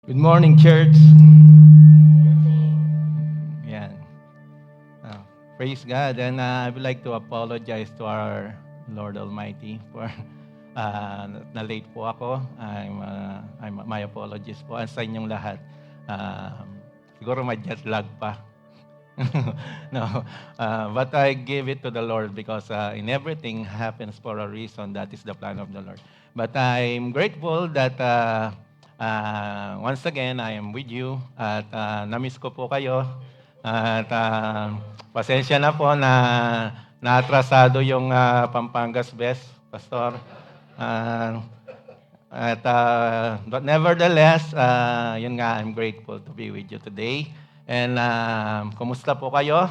Good morning, church. Yan. Uh, Praise God. And I would like to apologize to our Lord Almighty for na-late po ako. My apologies po sa inyong lahat. Siguro may jet lag pa. No, but I give it to the Lord because in everything happens for a reason. That is the plan of the Lord. But I'm grateful that once again I am with you at namiss ko po kayo at pasensya na po na naatrasado yung Pampangas Best, Pastor. Uh, but nevertheless, yun nga, I'm grateful to be with you today. And kumusta po kayo?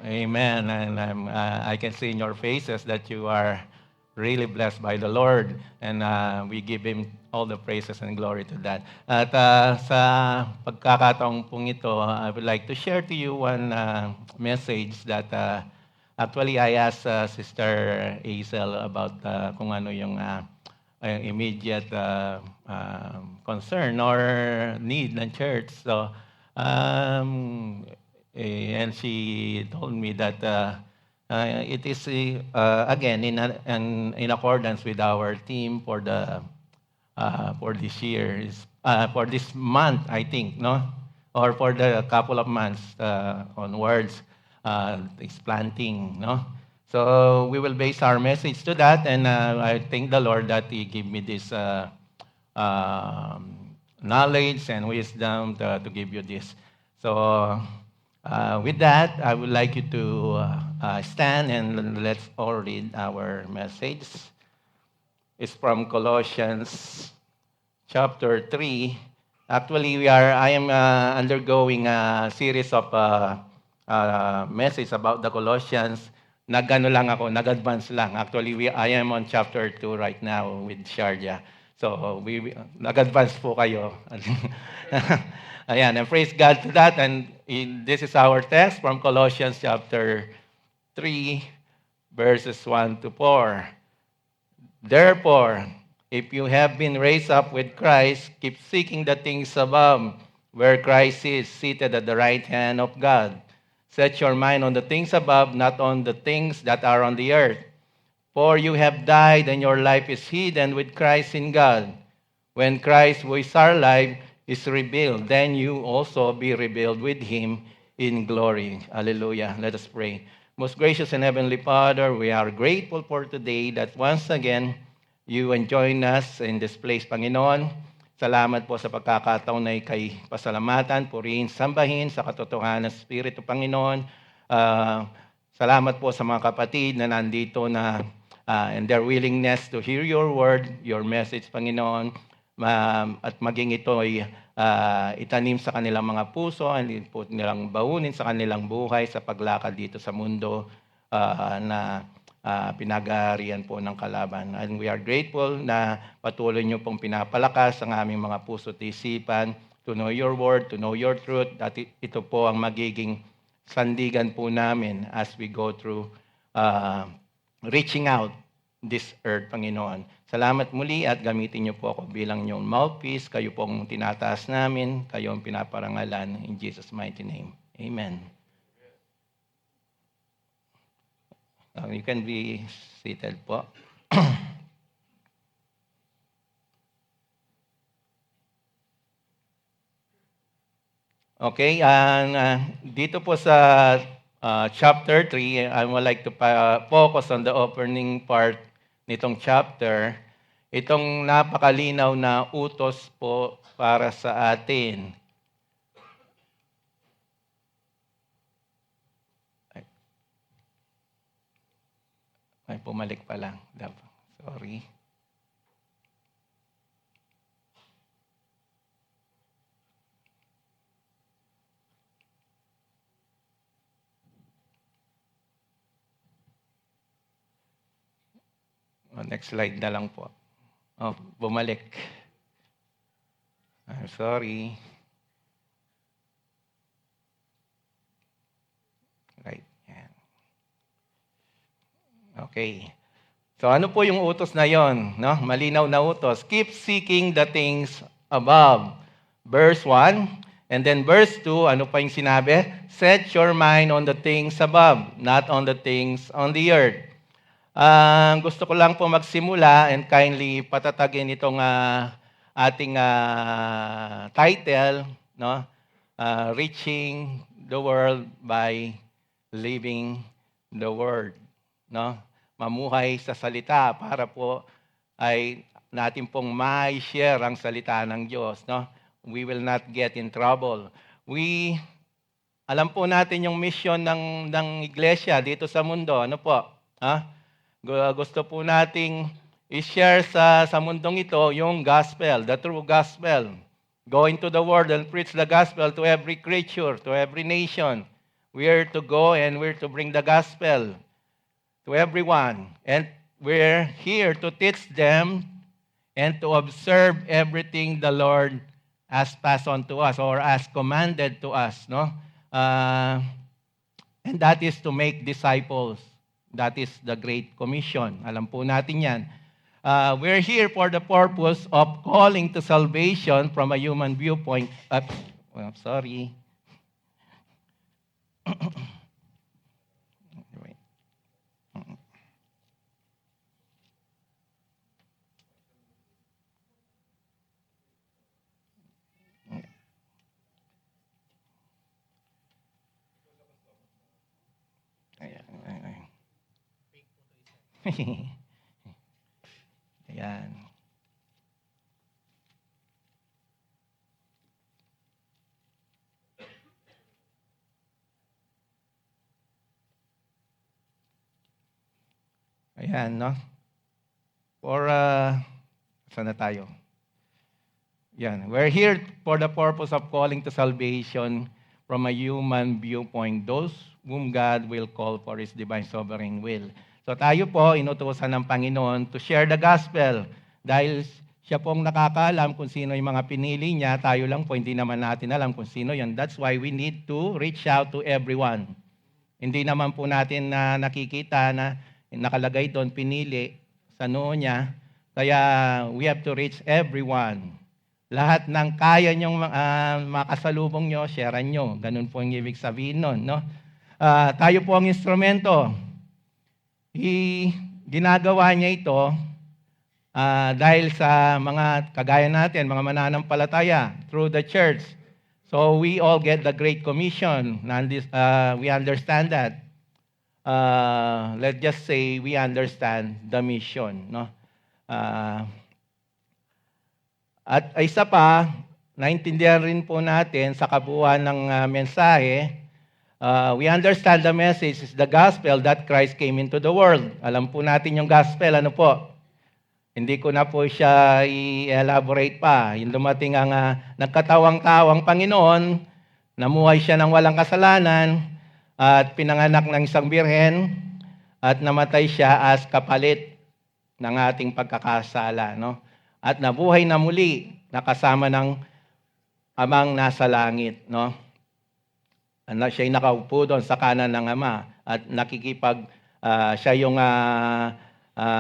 Amen. And I can see in your faces that you are really blessed by the Lord. And we give Him all the praises and glory to that. At sa pagkakataong pong ito, I would like to share to you one message that actually I asked Sister Hazel about kung ano yung immediate concern or need ng church. So, and she told me that it is again in accordance with our theme for this year, for this month, I think, no, or for the couple of months onwards, is planting, no. So we will base our message to that, and I thank the Lord that He gave me this knowledge and wisdom to give you this. So with that, I would like you to stand and let's all read our message. It's from Colossians chapter 3. Actually, I am undergoing a series of message about the Colossians. Nag-advance lang. Actually, I am on chapter 2 right now with Sharja. So, nag-advance po kayo. Ayan, and praise God to that. And this is our text from Colossians chapter 3, verses 1 to 4. Therefore, if you have been raised up with Christ, keep seeking the things above, where Christ is seated at the right hand of God. Set your mind on the things above, not on the things that are on the earth. For you have died, and your life is hidden with Christ in God. When Christ, who is our life, is revealed, then you also be revealed with Him in glory. Hallelujah. Let us pray. Most gracious and heavenly Father, we are grateful for today that once again, you join us in this place, Panginoon. Salamat po sa pagkakataon na ikay pasalamatan, purihin, sambahin sa katotohanan ng Espiritu, Panginoon. Salamat po sa mga kapatid na nandito na and their willingness to hear your word, your message, Panginoon. At maging ito ay itanim sa kanilang mga puso, and po nilang baunin sa kanilang buhay sa paglakad dito sa mundo na pinag-aarian po ng kalaban. And we are grateful na patuloy niyo pong pinapalakas ang aming mga puso at isipan to know your word, to know your truth, at ito po ang magiging sandigan po namin as we go through reaching out this earth, Panginoon. Salamat muli at gamitin niyo po ako bilang inyong mouthpiece. Kayo pong tinataas namin, kayo ang pinaparangalan. In Jesus' mighty name. Amen. You can be seated po. Okay, dito po sa chapter 3, I would like to focus on the opening part nitong chapter. Itong napakalinaw na utos po para sa atin. Ay, pumalik pa lang. Sorry. Next slide na lang po. Bumalik. I'm sorry. Right. Yan. Okay. So ano po yung utos na yon? No? Malinaw na utos. Keep seeking the things above. Verse 1. And then verse 2, ano pa yung sinabi? Set your mind on the things above, not on the things on the earth. Gusto ko lang po magsimula and kindly patatagin itong ating title, no? Reaching the world by living the word, no? Mamuhay sa salita para po ay natin pong ma-share ang salita ng Diyos, no? We will not get in trouble. Alam po natin yung mission ng iglesia dito sa mundo. Ano po? Gusto po nating i-share sa mundong ito yung gospel, the true gospel. Go into the world and preach the gospel to every creature, to every nation. We are to go and we're to bring the gospel to everyone. And we're here to teach them and to observe everything the Lord has passed on to us or has commanded to us, no? And that is to make disciples. That is the Great Commission. Alam po natin yan. We're here for the purpose of calling to salvation from a human viewpoint. Sorry. Ayan. Ayan, no? For, saan na tayo? Yan. We're here for the purpose of calling to salvation from a human viewpoint, those whom God will call for His divine sovereign will. So tayo po, inutusan ng Panginoon to share the gospel. Dahil siya pong nakakaalam kung sino yung mga pinili niya, tayo lang po, hindi naman natin alam kung sino yun. That's why we need to reach out to everyone. Hindi naman po natin na nakikita na nakalagay doon, pinili sa noo niya. Kaya we have to reach everyone. Lahat ng kaya niyong makasalubong nyo, sharean nyo. Ganun po ang ibig sabihin nun, no? Tayo po ang instrumento. Ginagawa niya ito dahil sa mga kagaya natin, mga mananampalataya, through the church. So we all get the Great Commission. We understand that. Let's just say we understand the mission, no? At isa pa, naintindihan rin po natin sa kabuuan ng mensahe. We understand the message is the gospel that Christ came into the world. Alam po natin yung gospel, ano po? Hindi ko na po siya i-elaborate pa. Yung dumating ang nagkatawang-tawang Panginoon, namuhay siya ng walang kasalanan, at pinanganak ng isang birhen, at namatay siya as kapalit ng ating pagkakasala, no? At nabuhay na muli, nakasama ng Amang nasa langit, no? Siya'y nakaupo doon sa kanan ng Ama at siya yung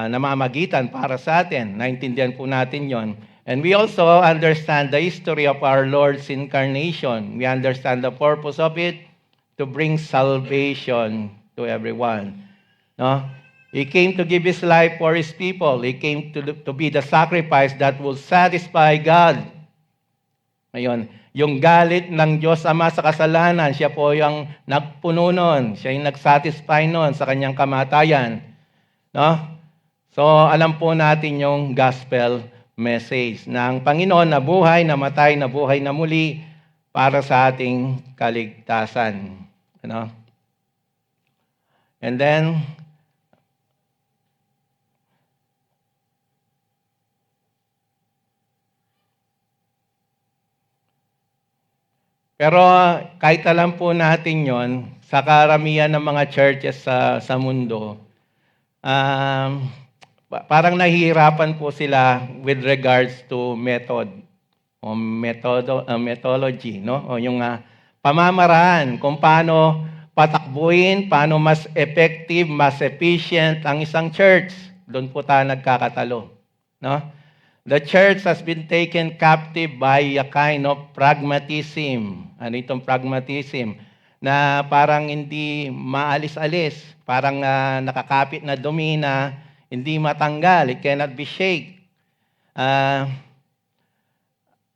namamagitan para sa atin. Naintindihan po natin yon. And we also understand the history of our Lord's incarnation. We understand the purpose of it to bring salvation to everyone. No? He came to give His life for His people. He came to be the sacrifice that will satisfy God. Ngayon, yung galit ng Diyos Ama sa kasalanan, siya po yung nagpuno nun. Siya yung nag-satisfy nun sa kanyang kamatayan. No? So, alam po natin yung gospel message na ang Panginoon nabuhay, namatay, nabuhay na muli para sa ating kaligtasan. Ano? And then, pero kahit alam po natin yon, sa karamihan ng mga churches sa mundo, parang nahihirapan po sila with regards to method o methodology, no? O yung pamamaraan kung paano patakbuhin, paano mas effective, mas efficient ang isang church. Doon po tayo nagkakatalo, no? The church has been taken captive by a kind of pragmatism. Ano itong pragmatism? Na parang hindi maalis-alis, parang nakakapit na dumi na hindi matanggal, it cannot be shake.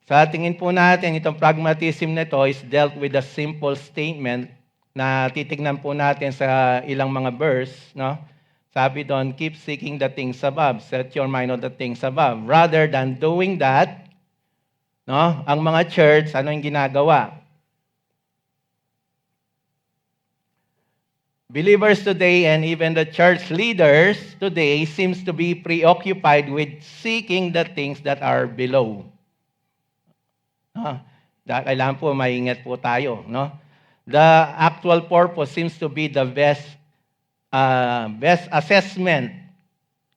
Sa tingin po natin, itong pragmatism na ito is dealt with a simple statement na titignan po natin sa ilang mga verse, no? Sabi doon, keep seeking the things above. Set your mind on the things above. Rather than doing that, no, ang mga church, ano yung ginagawa? Believers today and even the church leaders today seems to be preoccupied with seeking the things that are below. Kailangan po maingat po tayo, no? The actual purpose seems to be the best assessment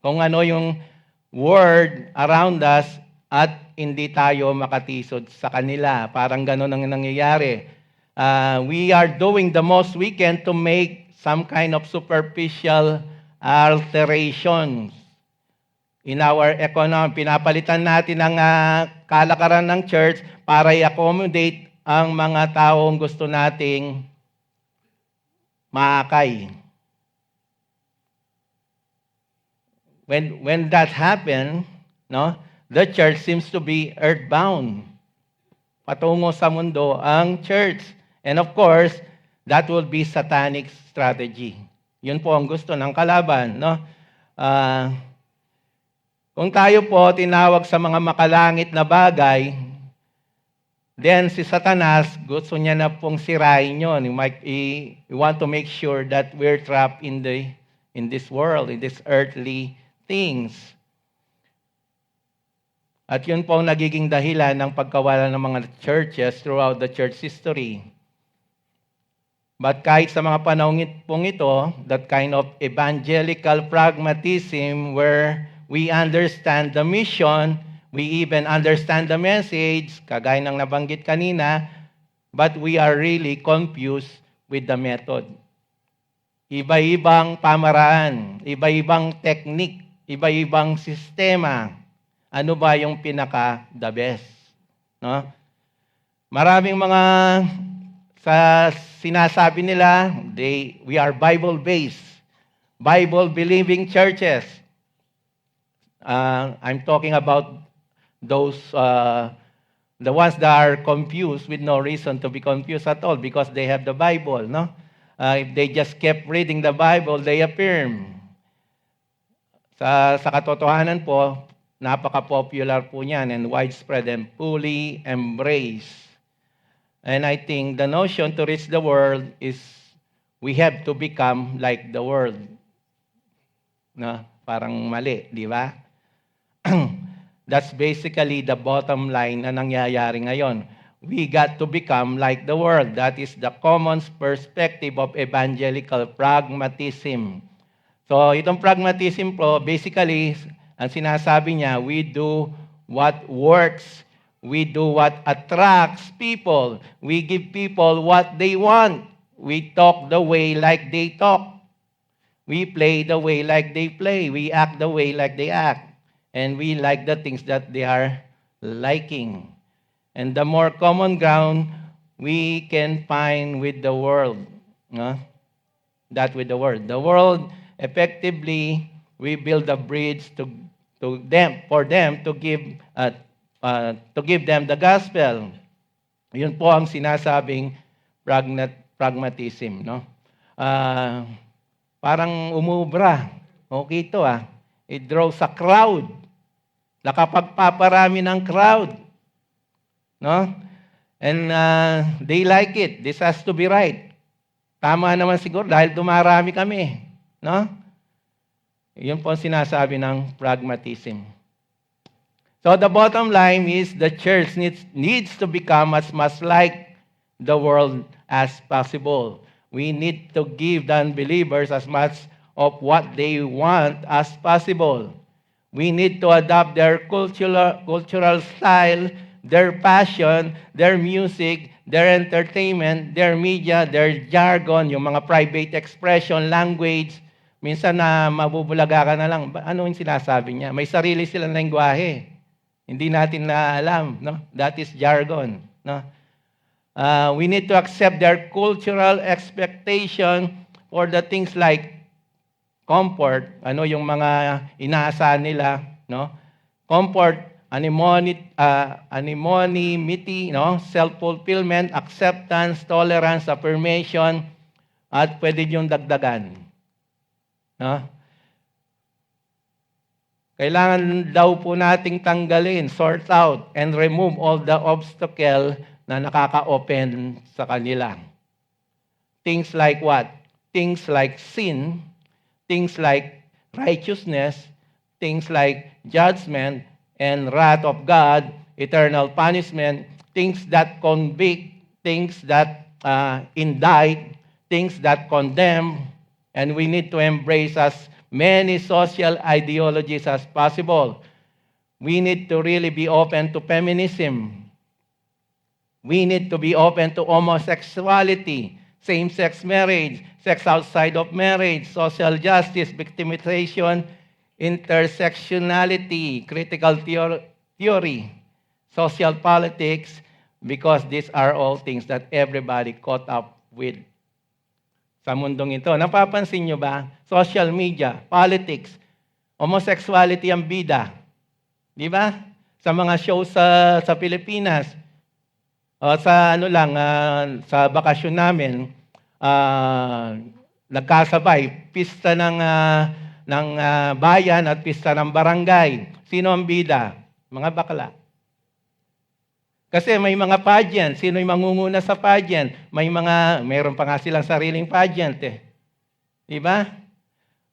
kung ano yung word around us at hindi tayo makatisod sa kanila. Parang gano'n ang nangyayari. We are doing the most we can to make some kind of superficial alterations in our economy. Pinapalitan natin ang kalakaran ng church para i-accommodate ang mga taong gusto nating maakay. When that happened, no, the church seems to be earthbound. Patungo sa mundo ang church. And of course, that will be satanic strategy. Yun po ang gusto ng kalaban, no? Kung tayo po tinawag sa mga makalangit na bagay, then si Satanas, gusto niya na pong sirain yun. He want to make sure that we're trapped in this world, in this earthly things. At yun po ang nagiging dahilan ng pagkawala ng mga churches throughout the church history. But kahit sa mga panahon pong ito, that kind of evangelical pragmatism where we understand the mission, we even understand the message, kagaya ng nabanggit kanina, but we are really confused with the method. Iba-ibang pamaraan, iba-ibang technique, iba-ibang sistema. Ano ba yung pinaka-the best? No? Maraming mga sa sinasabi nila, we are Bible-based, Bible-believing churches. I'm talking about those, the ones that are confused with no reason to be confused at all because they have the Bible, no? If they just kept reading the Bible, they affirm. Sa katotohanan po, napaka-popular po niyan and widespread and fully embraced. And I think the notion to reach the world is we have to become like the world. No? Parang mali, di ba? That's basically the bottom line na nangyayari ngayon. We got to become like the world. That is the common perspective of evangelical pragmatism. So, itong pragmatism po, basically, ang sinasabi niya, we do what works. We do what attracts people. We give people what they want. We talk the way like they talk. We play the way like they play. We act the way like they act. And we like the things that they are liking. And the more common ground we can find with the world. No? That with the world. The world, effectively, we build a bridge for them to give them the gospel. Yun po ang sinasabing pragmatism, no? Parang umubra. Okay ito It draws a crowd. Nakapagpaparami ng crowd. No? And they like it. This has to be right. Tama naman siguro dahil dumarami kami. No? Yun po ang sinasabi ng pragmatism. So the bottom line is the church needs to become as much like the world as possible. We need to give the unbelievers as much of what they want as possible. We need to adopt their cultural style, their passion, their music, their entertainment, their media, their jargon, yung mga private expression, language. Minsan na mabubulaga ka na lang, ano yung sinasabi niya? May sarili silang lengguwahe. Hindi natin na alam, no? That is jargon, no? We need to accept their cultural expectation for the things like comfort, ano yung mga inaasahan nila, no? Comfort, anonymity, no? Self-fulfillment, acceptance, tolerance, affirmation, at pwede yung dagdagan, no? Kailangan daw po nating tanggalin, sort out, and remove all the obstacle na nakaka-open sa kanila. Things like what? Things like sin, things like righteousness, things like judgment and wrath of God, eternal punishment, things that convict, things that indict, things that condemn, and we need to embrace as many social ideologies as possible. We need to really be open to feminism. We need to be open to homosexuality, same-sex marriage, sex outside of marriage, social justice, victimization, intersectionality, critical theory, social politics, because these are all things that everybody caught up with sa mundong ito. Napapansin nyo ba? Social media, politics, homosexuality ang bida. Di ba? Sa mga shows sa Pilipinas, sa sa bakasyon namin, nagkasabay, pista ng bayan at pista ng barangay. Sino ang bida? Mga bakla. Kasi may mga pageant. Sino yung mangunguna sa pageant? Mayroon pa nga silang sariling pageant eh. Diba?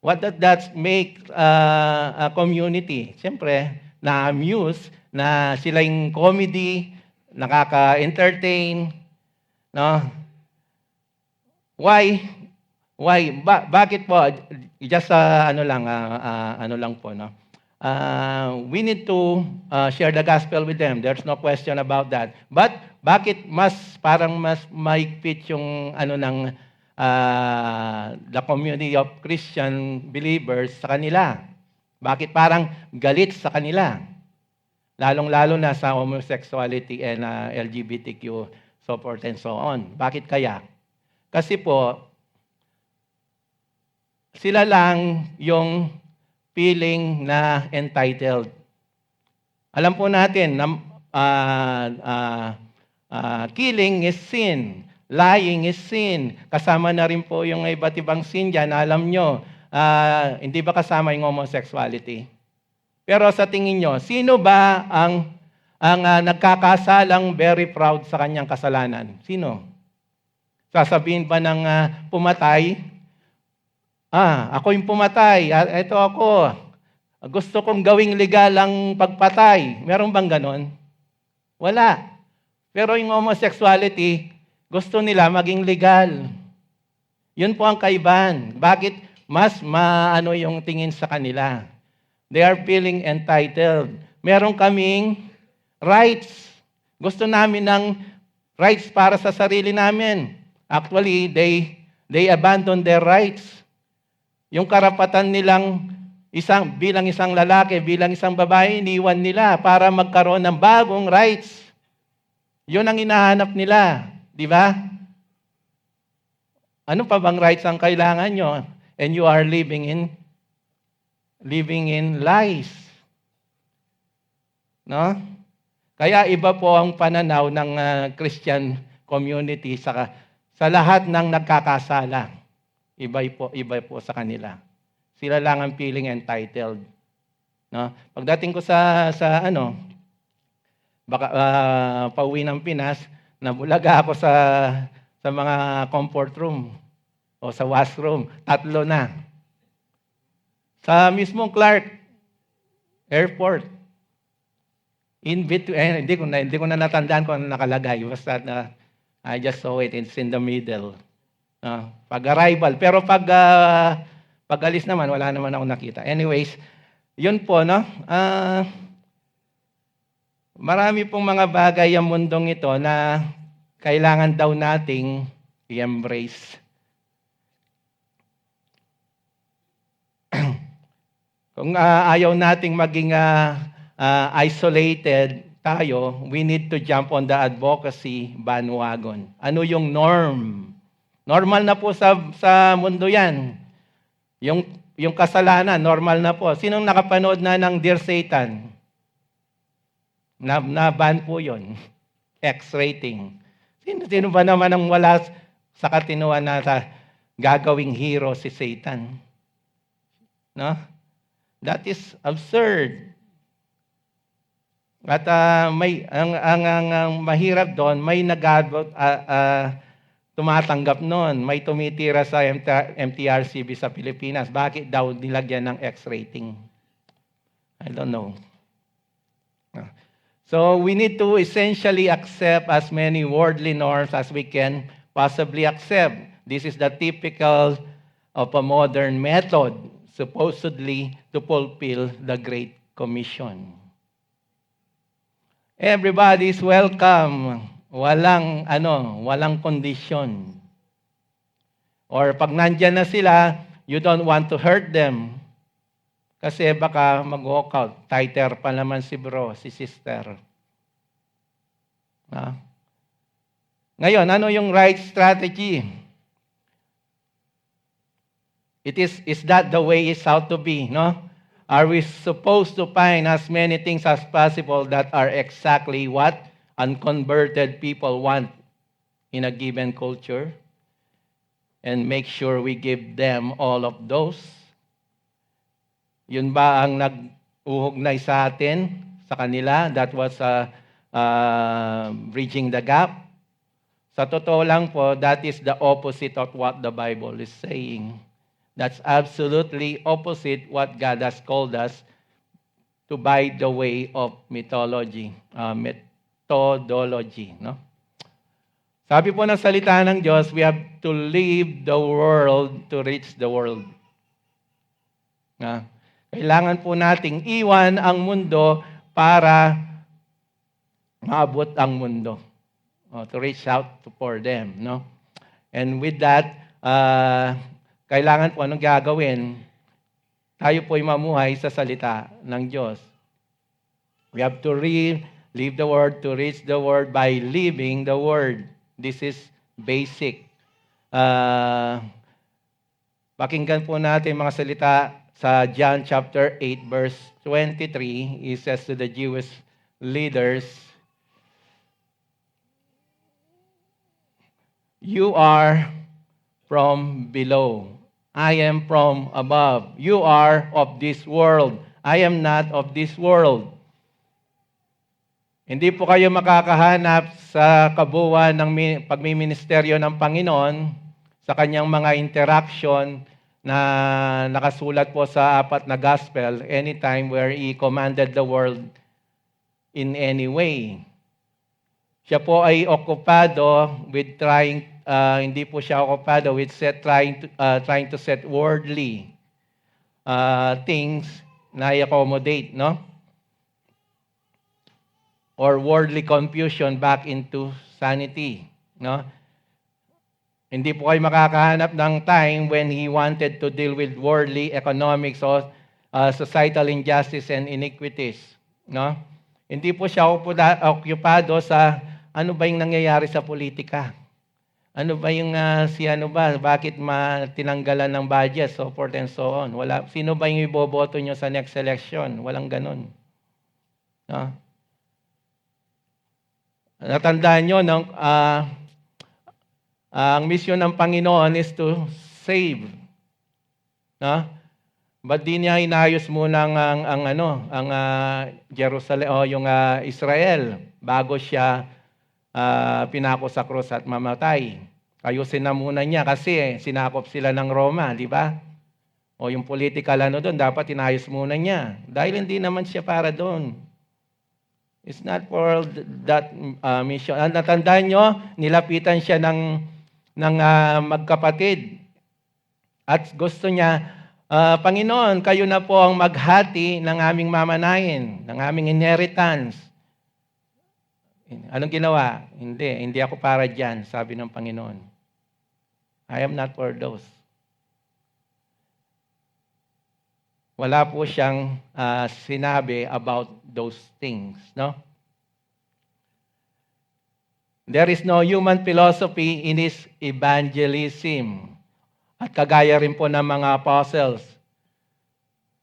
What does that make a community? Siyempre, na-amuse, na sila yung comedy, nakaka-entertain, no? Why? Bakit po? Just ano lang po, no? We need to share the gospel with them. There's no question about that. But bakit parang mas maigpit yung the community of Christian believers sa kanila? Bakit parang galit sa kanila? Lalong-lalo na sa homosexuality and LGBTQ, so forth and so on. Bakit kaya? Kasi po, sila lang yung feeling na entitled. Alam po natin na killing is sin, lying is sin. Kasama na rin po yung iba't ibang sin dyan. Alam nyo, hindi ba kasama yung homosexuality? Pero sa tingin nyo, sino ba ang nagkakasalang very proud sa kanyang kasalanan? Sino? Sasabihin ba ng pumatay? Ako yung pumatay. Ito ako. Gusto kong gawing legal ang pagpatay. Meron bang ganon? Wala. Pero yung homosexuality, gusto nila maging legal. Yun po ang kaibahan. Bakit mas maano yung tingin sa kanila? They are feeling entitled. Meron kaming rights. Gusto namin ng rights para sa sarili namin. Actually, they abandon their rights. Yung karapatan nilang bilang isang lalaki, bilang isang babae, iniwan nila para magkaroon ng bagong rights. Yun ang hinahanap nila. Di ba? Ano pa bang rights ang kailangan nyo? And you are living in lies. No? Kaya iba po ang pananaw ng Christian community sa lahat ng nagkakasala. Iba po sa kanila. Sila lang ang feeling entitled. No? Pagdating ko sa pauwi ng Pinas, nabulaga ako sa mga comfort room o sa washroom. 3 na. Sa mismong Clark Airport. In between, hindi ko na natandaan kung ano nakalagay. Basta I just saw it. It's in the middle. Pag-arrival. Pero pag-alis naman, wala naman ako nakita. Anyways, yun po, no? Marami pong mga bagay ang mundong ito na kailangan daw nating i-embrace. Kung ayaw nating maging isolated tayo, we need to jump on the advocacy bandwagon. Ano yung norm? Normal na po sa mundo yan. Yung kasalanan, normal na po. Sinong nakapanood na ng Dear Satan? Na-ban po yun. X-rating. Sino ba naman ang wala sa katinuan na gagawing hero si Satan? No? That is absurd. At ang mahirap doon, may tumatanggap noon, may tumitira sa MTRCB sa Pilipinas. Bakit daw nilagyan ng X-rating? I don't know. So we need to essentially accept as many worldly norms as we can possibly accept. This is the typical of a modern method, supposedly to fulfill the Great Commission. Everybody is welcome. Walang kondisyon. Or pag nandyan na sila, you don't want to hurt them. Kasi baka mag-walk out. Tighter pa naman si bro, si sister. Ngayon, ano yung right strategy? Is that the way it's ought to be, no? Are we supposed to find as many things as possible that are exactly what unconverted people want in a given culture? And make sure we give them all of those? Yun ba ang nag-uhugnay sa atin, sa kanila? That was bridging the gap. Sa totoo lang po, that is the opposite of what the Bible is saying. That's absolutely opposite what God has called us to by the way of methodology. No? Sabi po ng salita ng Diyos, we have to leave the world to reach the world. Kailangan po nating iwan ang mundo para maabot ang mundo. To reach out for them. No? And with that, kailangan po anong gagawin? Tayo po'y mamuhay sa salita ng Diyos. We have to leave the Word to reach the Word by living the Word. This is basic. Pakinggan po natin mga salita sa John chapter 8, verse 23. He says to the Jewish leaders, "You are from below. I am from above. You are of this world. I am not of this world." Hindi po kayo makakahanap sa kabuuan ng pagmiministeryo ng Panginoon sa kanyang mga interaction na nakasulat po sa 4 na gospel, anytime where He commanded the world in any way. Siya po ay okupado with hindi po siya okupado with trying to set worldly things na i-accommodate, no? Or worldly confusion back into sanity, no? Hindi po kayo makakahanap ng time when He wanted to deal with worldly economics or societal injustice and iniquities, no? Hindi po siya okupado sa ano ba yung nangyayari sa politika. Ano ba yung bakit tinanggalan ng budget, so forth and so on. Sino ba yung iboboto nyo sa next election? Walang ganun. No? Natandaan nyo, ang misyon ng Panginoon is to save. No? Ba't di niya inayos muna ang Jerusalem o yung Israel bago siya pinako sa krus at mamatay? Ayusin na muna niya kasi sinakop sila ng Roma, di ba? O yung political doon, dapat inayos muna niya. Dahil hindi naman siya para doon. It's not for that mission. Natandaan nyo, nilapitan siya ng magkapatid. At gusto niya, Panginoon, kayo na po ang maghati ng aming mamanahin, ng aming inheritance. Anong ginawa? Hindi ako para dyan, sabi ng Panginoon. I am not for those. wala po siyang sinabi about those things, no? There is no human philosophy in his evangelism. At kagaya rin po ng mga apostles.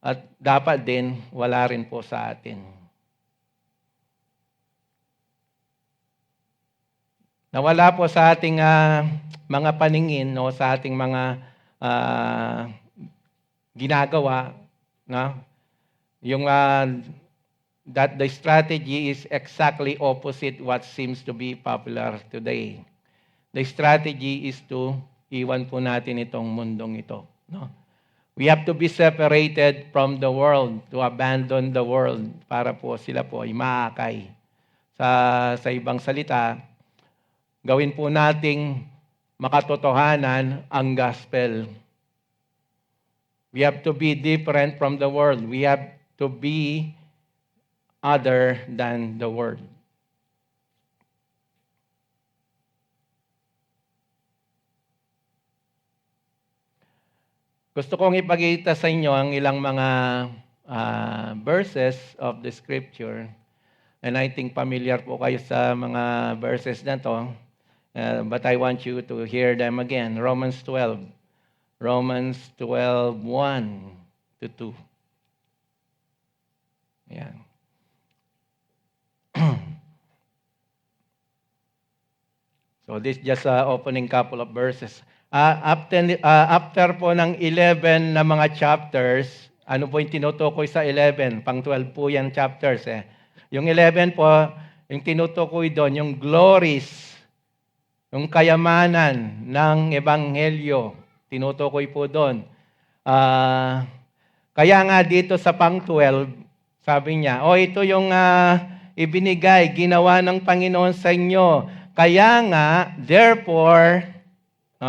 At dapat din, wala rin po sa atin. Nawala po sa ating mga paningin, no, sa ating mga ginagawa, no? Yung that the strategy is exactly opposite what seems to be popular today. The strategy is to iwan po natin itong mundong ito, no? We have to be separated from the world, to abandon the world para po sila po ay maakay. Sa ibang salita, gawin po nating makatotohanan ang gospel. We have to be different from the world. We have to be other than the world. Gusto kong ipakita sa inyo ang ilang mga verses of the scripture. And I think familiar po kayo sa mga verses na to. But I want you to hear them again. Romans 12. Romans 12:1-2. Ayan. So this is just opening couple of verses. After po ng 11 na mga chapters, ano po yung tinutukoy sa 11? Pang 12 po yan chapters. Yung 11 po, yung tinutukoy doon, yung glories, yung kayamanan ng Ebanghelyo, tinutukoy po doon. Kaya nga dito sa pang 12, sabi niya, ito yung ibinigay, ginawa ng Panginoon sa inyo. Kaya nga, therefore,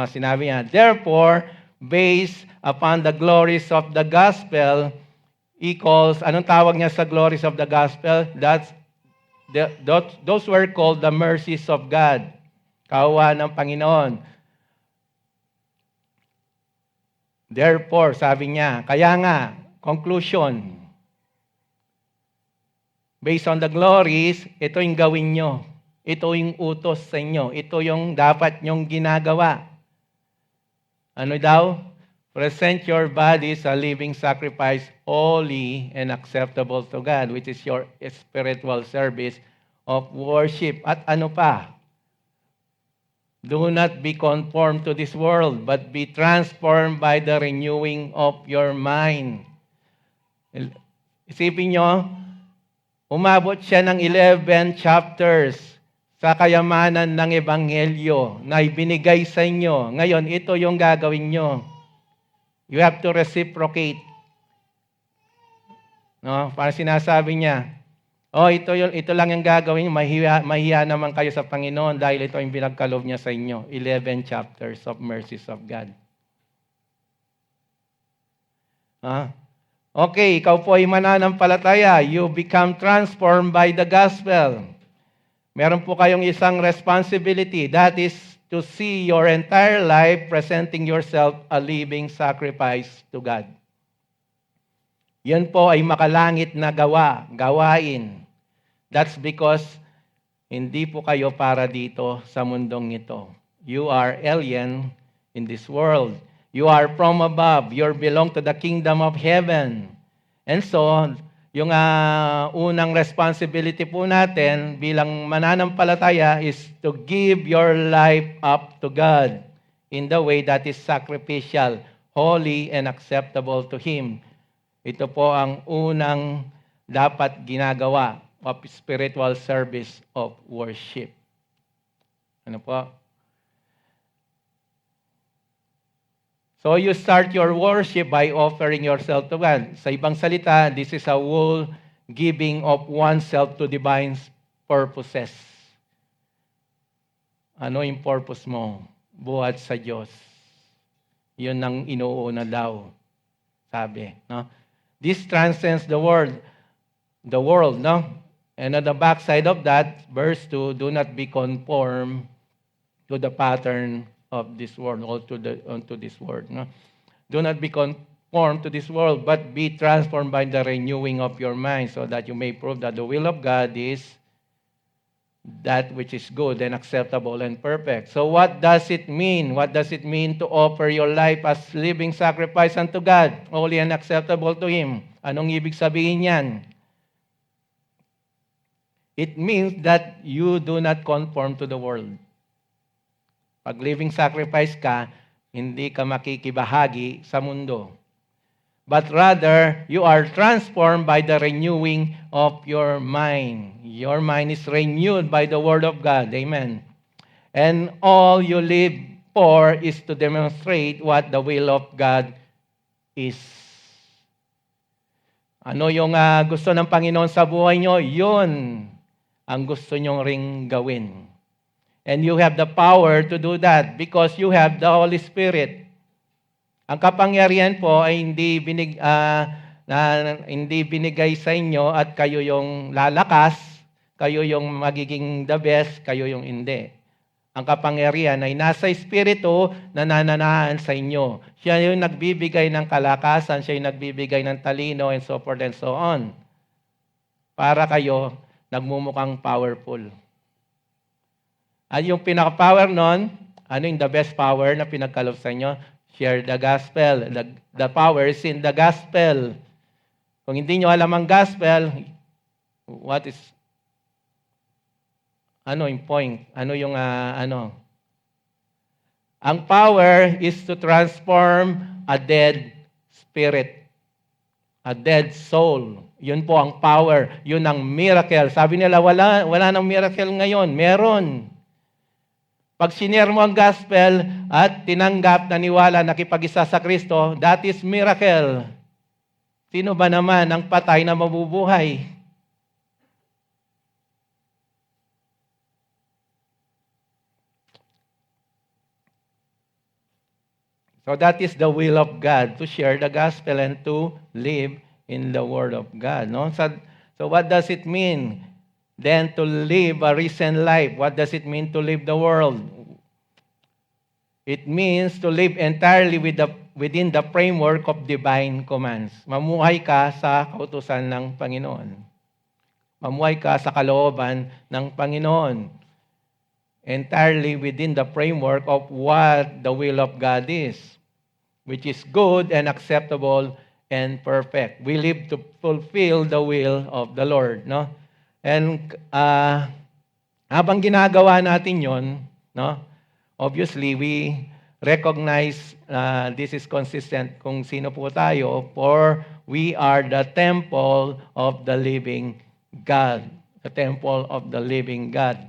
sinabi niya, therefore, based upon the glories of the gospel, equals, anong tawag niya sa glories of the gospel? Those were called the mercies of God. Kawa ng Panginoon. Therefore, sabi niya, kaya nga, conclusion, based on the glories, ito yung gawin nyo. Ito yung utos sa inyo. Ito yung dapat nyong ginagawa. Ano daw? Present your bodies a living sacrifice, holy and acceptable to God, which is your spiritual service of worship. At ano pa? Do not be conformed to this world, but be transformed by the renewing of your mind. Isipin nyo, umabot siya ng 11 chapters sa kayamanan ng Ebanghelyo na ibinigay sa inyo. Ngayon, ito yung gagawin nyo. You have to reciprocate. No? Parang sinasabi niya, ito lang yung gagawin nyo. Mahiya naman kayo sa Panginoon dahil ito yung binagkaloob niya sa inyo. 11 chapters of mercies of God. Okay, ikaw po ay mananampalataya. You become transformed by the gospel. Meron po kayong isang responsibility. That is to see your entire life presenting yourself a living sacrifice to God. Yan po ay makalangit na gawain. That's because hindi po kayo para dito sa mundong ito. You are alien in this world. You are from above. You belong to the kingdom of heaven. And so, yung unang responsibility po natin bilang mananampalataya is to give your life up to God in the way that is sacrificial, holy, and acceptable to Him. Ito po ang unang dapat ginagawa of spiritual service of worship. Ano po? So you start your worship by offering yourself to God. Sa ibang salita, this is a whole giving of oneself to divine purposes. Ano yung purpose mo? Buhat sa Diyos. Yun ang inuuna daw, sabi. No? This transcends the world, no? And on the backside of that, verse 2, do not be conformed to the pattern of this world, or onto this world. No? Do not be conformed conformed to this world, but be transformed by the renewing of your mind, so that you may prove that the will of God is that which is good and acceptable and perfect. So what does it mean? What does it mean to offer your life as living sacrifice unto God, holy and acceptable to Him? Anong ibig sabihin yan? It means that you do not conform to the world. Pag living sacrifice ka, hindi ka makikibahagi sa mundo. But rather, you are transformed by the renewing of your mind. Your mind is renewed by the Word of God. Amen. And all you live for is to demonstrate what the will of God is. Ano yung gusto ng Panginoon sa buhay nyo? Yun ang gusto nyong ring gawin. And you have the power to do that because you have the Holy Spirit. Ang kapangyarihan po ay hindi binigay sa inyo at kayo yung lalakas, kayo yung magiging the best, kayo yung hindi. Ang kapangyarihan ay nasa Espiritu na nananahan sa inyo. Siya yung nagbibigay ng kalakasan, siya yung nagbibigay ng talino and so forth and so on. Para kayo nagmumukhang powerful. At yung pinaka-power nun, ano yung the best power na pinagkalob sa inyo? Share the gospel. The power is in the gospel. Kung hindi nyo alam ang gospel, what is, ano yung point? Ano yung, Ang power is to transform a dead spirit, a dead soul. Yun po ang power. Yun ang miracle. Sabi nila, wala nang miracle ngayon. Meron. Pag sinare mo ang gospel at tinanggap, naniwala, nakipag-isa sa Kristo, that is miracle. Sino ba naman ang patay na mabubuhay? So that is the will of God, to share the gospel and to live in the Word of God. No? So what does it mean? Then to live a risen life. What does it mean to live the world? It means to live entirely within the framework of divine commands. Mamuhay ka sa kautusan ng Panginoon. Mamuhay ka sa kalooban ng Panginoon. Entirely within the framework of what the will of God is, which is good and acceptable and perfect. We live to fulfill the will of the Lord, no? And habang ginagawa natin 'yon, no? Obviously, we recognize this is consistent kung sino po tayo, for we are the temple of the living God. The temple of the living God.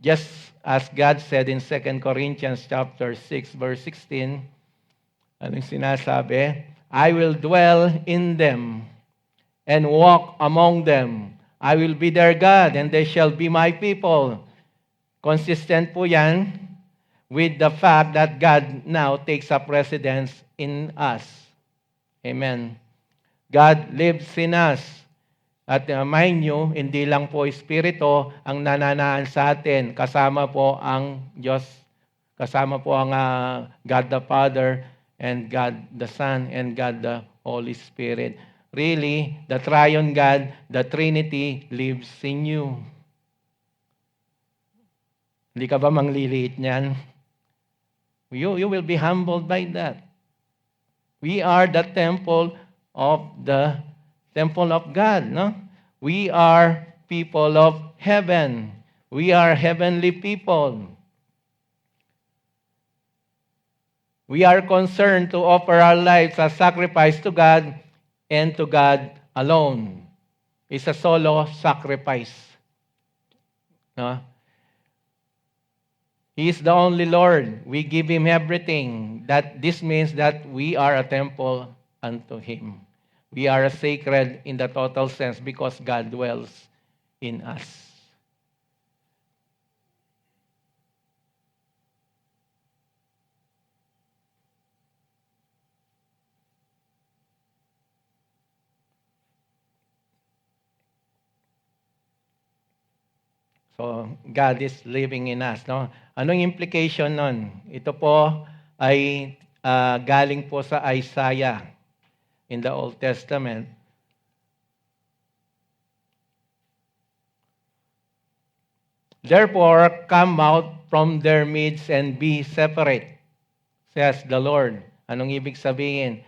Just as God said in 2 Corinthians chapter 6, verse 16, anong sinasabi? I will dwell in them and walk among them. I will be their God and they shall be my people. Consistent po yan with the fact that God now takes up residence in us. Amen. God lives in us. At mind nyo, hindi lang po Espiritu ang nananahan sa atin. Kasama po ang Diyos. Kasama po ang God the Father and God the Son and God the Holy Spirit. Really, the Triune God, the Trinity, lives in you. Hindi ka ba mangliliit niyan? You will be humbled by that. We are the temple of God, no? We are people of heaven. We are heavenly people. We are concerned to offer our lives as sacrifice to God and to God alone. It's a solo sacrifice. No? He is the only Lord. We give Him everything. This means that we are a temple unto Him. We are sacred in the total sense because God dwells in us. So, God is living in us. No? Anong implication nun? Ito po ay galing po sa Isaiah. in the Old Testament. Therefore, come out from their midst and be separate, says the Lord. Anong ibig sabihin?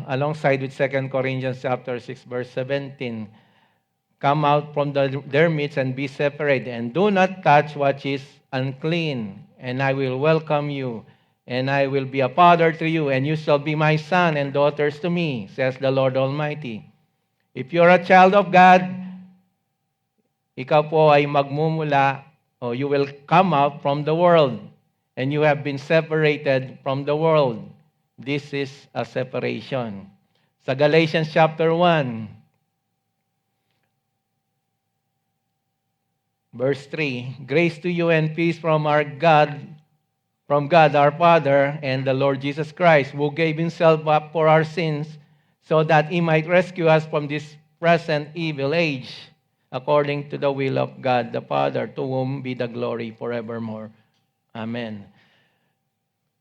Alongside with 2 Corinthians chapter 6, verse 17, come out from their midst and be separate, and do not touch what is unclean, and I will welcome you, and I will be a father to you, and you shall be my son and daughters to me, says the Lord Almighty. If you're a child of God, ikaw po ay magmumula, or you will come out from the world, and you have been separated from the world. This is a separation. Sa Galatians chapter 1, verse 3, grace to you and peace from God our Father and the Lord Jesus Christ, who gave himself up for our sins so that he might rescue us from this present evil age, according to the will of God the Father, to whom be the glory forevermore. Amen.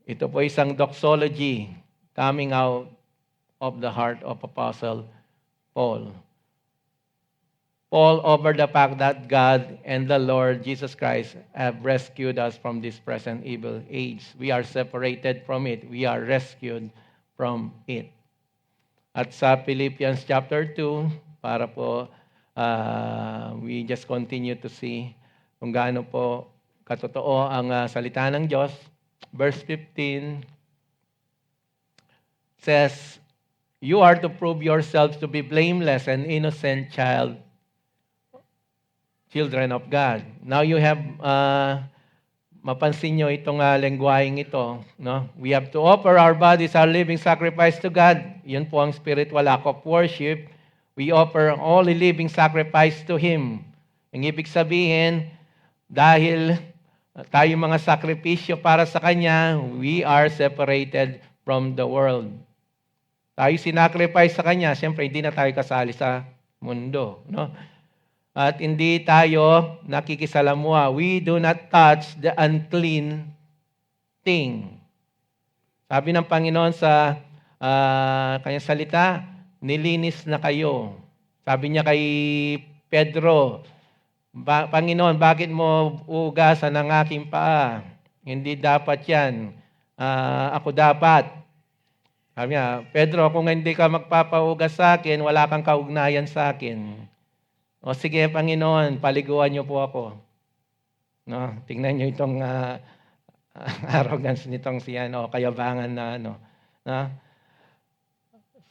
Ito po isang doxology coming out of the heart of Apostle Paul. Paul over the fact that God and the Lord Jesus Christ have rescued us from this present evil age. We are separated from it. We are rescued from it. At sa Philippians chapter 2, para po we just continue to see kung gaano po katotoo ang salita ng Diyos. Verse 15 says, you are to prove yourselves to be blameless and innocent children of God. Now you have, mapansin nyo itong lengguaheng ito. No? We have to offer our bodies a living sacrifice to God. Yun po ang spiritual act of worship. We offer only living sacrifice to Him. Ang ibig sabihin, dahil tayo mga sakripisyo para sa Kanya, we are separated from the world. Tayo sinacrifice sa Kanya, siyempre hindi na tayo kasali sa mundo. No? At hindi tayo nakikisalamuha. We do not touch the unclean thing. Sabi ng Panginoon sa kanyang salita, nilinis na kayo. Sabi niya kay Pedro, Panginoon, bakit mo ugasan ang aking paa? Hindi dapat yan. Ako dapat. Sabi niya, Pedro, kung hindi ka magpapaugas sa akin, wala kang kaugnayan sa akin. O sige, Panginoon, paliguan niyo po ako. No? Tingnan niyo itong arrogance nitong kayabangan na ano. No?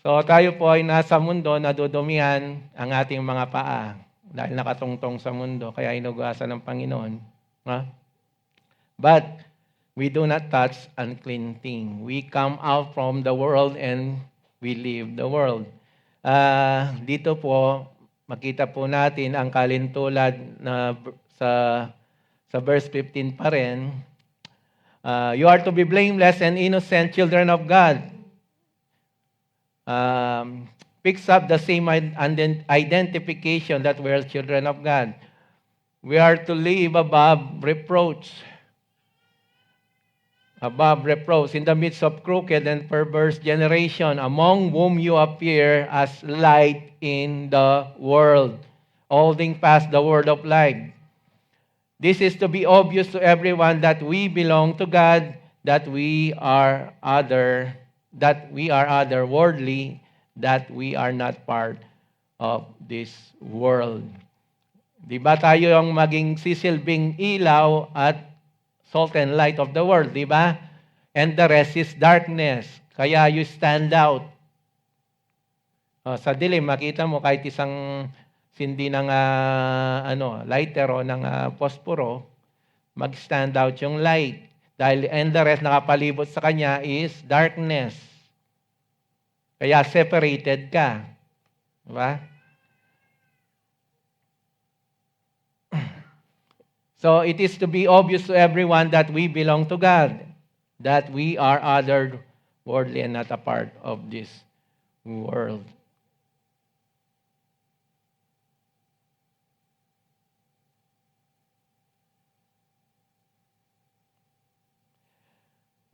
So tayo po ay nasa mundo, nadudumihan ang ating mga paa dahil nakatungtong sa mundo, kaya inugasan ng Panginoon. No? But we do not touch unclean thing. We come out from the world and we leave the world. Dito po, makita po natin ang kalintulad na sa verse 15 pa rin. You are to be blameless and innocent children of God. Picks up the same identification that we're children of God. We are to live above reproach. Above reproach in the midst of crooked and perverse generation, among whom you appear as light in the world, holding fast the word of life. This is to be obvious to everyone that we belong to God, that we are otherworldly, that we are not part of this world. Di ba tayo ang maging sisilbing ilaw at salt and light of the world, di ba? And the rest is darkness. Kaya you stand out. Sa dilim, makita mo kahit isang sindi ng lighter o ng posporo, mag-stand out yung light. Dahil and the rest nakapalibot sa kanya is darkness. Kaya separated ka. Diba? So it is to be obvious to everyone that we belong to God, that we are otherworldly and not a part of this world.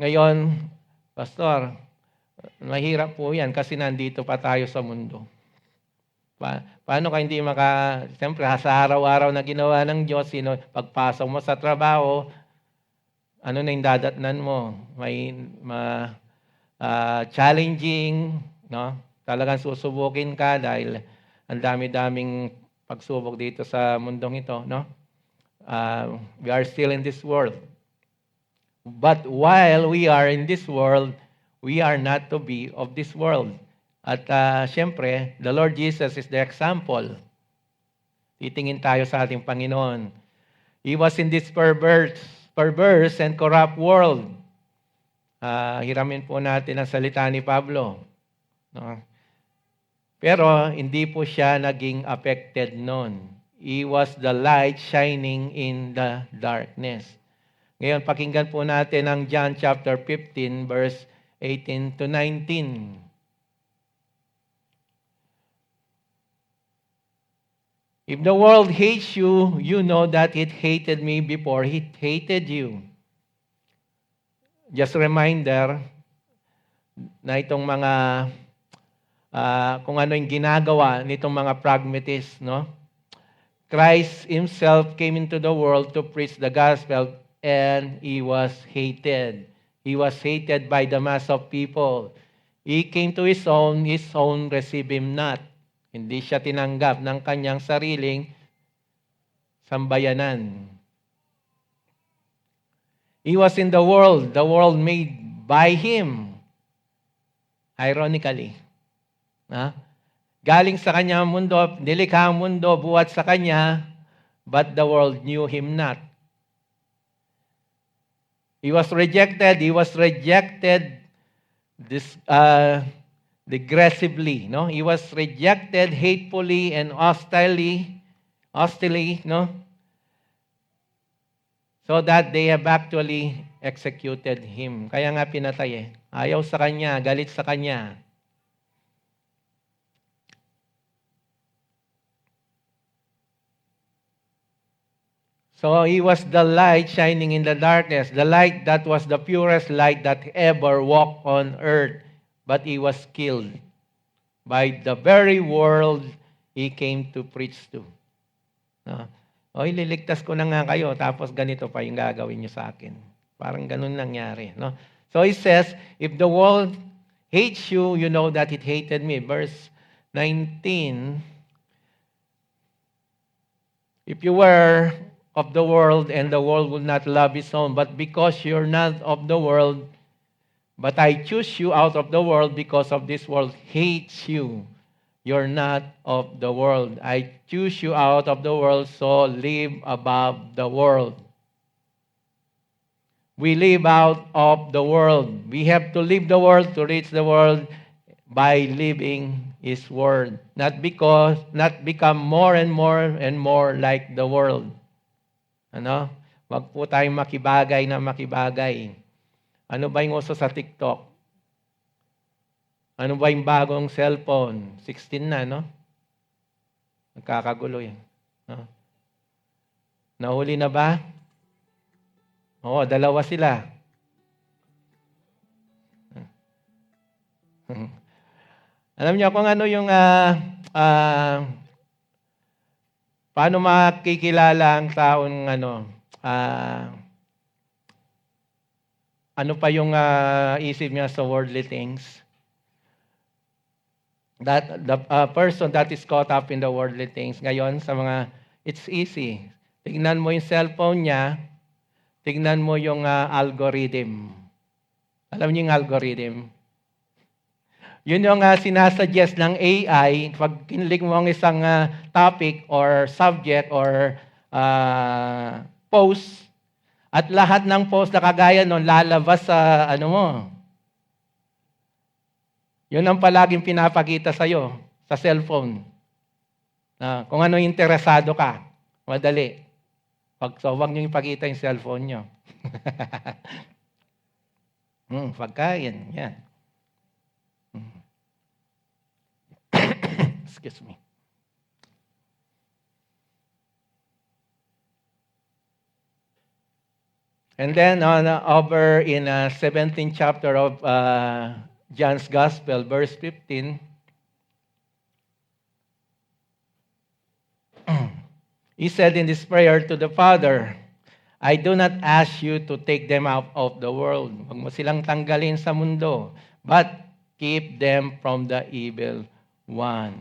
Ngayon, Pastor, mahirap po yan kasi nandito pa tayo sa mundo. Paano ka hindi siyempre sa araw-araw na ginawa ng Diyos, pagpasok mo sa trabaho, ano na yung dadatnan mo? May challenging, no? Talagang susubukin ka dahil ang dami-daming pagsubok dito sa mundong ito, no? We are still in this world. But while we are in this world, we are not to be of this world. At siyempre, the Lord Jesus is the example. Titingin tayo sa ating Panginoon. He was in this perverse and corrupt world. Hiramin po natin ang salita ni Pablo. No? Pero hindi po siya naging affected noon. He was the light shining in the darkness. Ngayon, pakinggan po natin ang John chapter 15, verse 18 to 19. If the world hates you, you know that it hated me before it hated you. Just a reminder na itong mga, kung ano yung ginagawa nitong mga pragmatists, no? Christ Himself came into the world to preach the gospel and He was hated. He was hated by the mass of people. He came to His own received Him not. Hindi siya tinanggap ng kanyang sariling sambayanan. He was in the world made by Him. Ironically. Galing sa kanyang mundo, nilikha ang mundo, buhat sa kanya, but the world knew Him not. He was rejected aggressively, no? He was rejected hatefully and hostilely, no? So that they have actually executed Him. Kaya nga pinatay Ayaw sa kanya, galit sa kanya. So He was the light shining in the darkness, the light that was the purest light that ever walked on earth. But He was killed by the very world He came to preach to. No? Ililigtas ko na nga kayo, tapos ganito pa yung gagawin niyo sa akin. Parang ganun nangyari. No? So He says, if the world hates you, you know that it hated me. Verse 19, if you were of the world and the world would not love its own, but because you're not of the world, but I choose you out of the world because of this world hates you. You're not of the world. I choose you out of the world, so live above the world. We live out of the world. We have to leave the world to reach the world by living His word. Not become more and more like the world. Wag po tayong makibagay na makibagay. Ano ba yung uso sa TikTok? Ano ba yung bagong cellphone? 16 na, no? Nagkakagulo yan. No? Nahuli na ba? Oo, 2 sila. Alam niyo kung ano yung paano makikilala ang taong ano pa yung isip niya sa worldly things? That the person that is caught up in the worldly things. Ngayon, it's easy. Tignan mo yung cellphone niya, tignan mo yung algorithm. Alam niyo yung algorithm? Yun yung sinasuggest ng AI, pag kinilig mo ang isang topic or subject or post, at lahat ng post na kagaya nun, lalabas sa mo. Yun ang palaging pinapakita sa'yo, sa cellphone. Kung ano interesado ka, madali. Huwag nyo ipakita yung cellphone nyo. Pagkain, yan. Excuse me. And then over in 17th chapter of John's Gospel, verse 15, he said in this prayer to the Father, I do not ask you to take them out of the world. Huwag mo silang tanggalin sa mundo, but keep them from the evil one.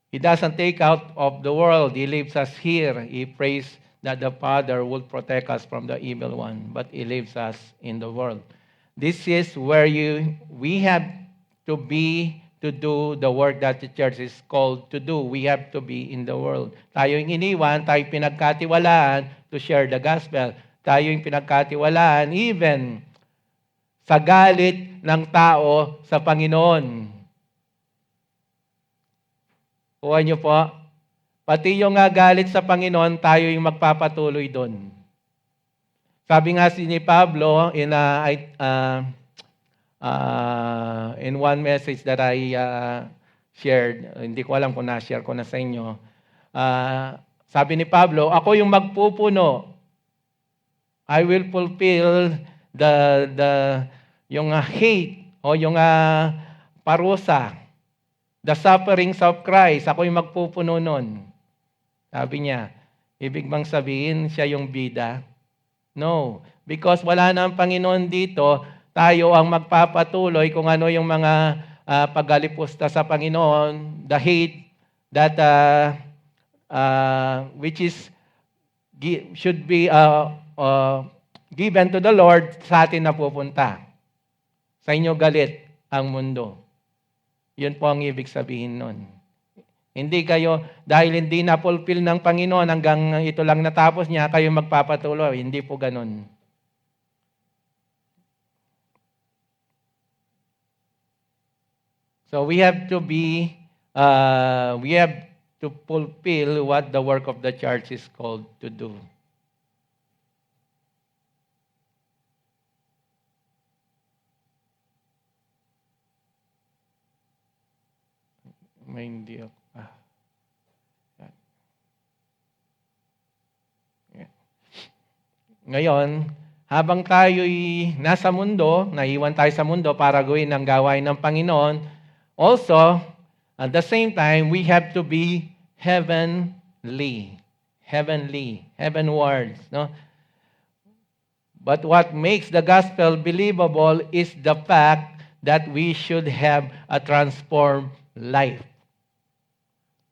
He doesn't take out of the world. He leaves us here. He prays that the Father will protect us from the evil one, but He leaves us in the world. This is where we have to be to do the work that the church is called to do. We have to be in the world. Tayo yung iniwan, tayo pinagkatiwalaan to share the gospel. Tayo yung pinagkatiwalaan even sa galit ng tao sa Panginoon. Kuha niyo po, pati yung galit sa Panginoon, tayo yung magpapatuloy doon. Sabi nga si ni Pablo in one message that I shared, hindi ko alam kung na-share ko na sa inyo, sabi ni Pablo, ako yung magpupuno. I will fulfill yung hate o yung parusa, the sufferings of Christ. Ako yung magpupuno nun. Sabi niya, ibig bang sabihin siya yung bida? No. Because wala na ang Panginoon dito, tayo ang magpapatuloy kung ano yung mga paggalipusta sa Panginoon, the hate that which is should be given to the Lord, sa atin na pupunta. Sa inyo galit ang mundo. Yun po ang ibig sabihin nun. Hindi kayo, dahil hindi na-fulfill ng Panginoon hanggang ito lang natapos niya, kayo magpapatuloy. Hindi po ganun. So we have to fulfill what the work of the church is called to do. May hindi ako. Ngayon, habang tayo'y nasa mundo, naiwan tayo sa mundo para gawin ang gawain ng Panginoon, also, at the same time, we have to be heavenwards. No? But what makes the gospel believable is the fact that we should have a transformed life.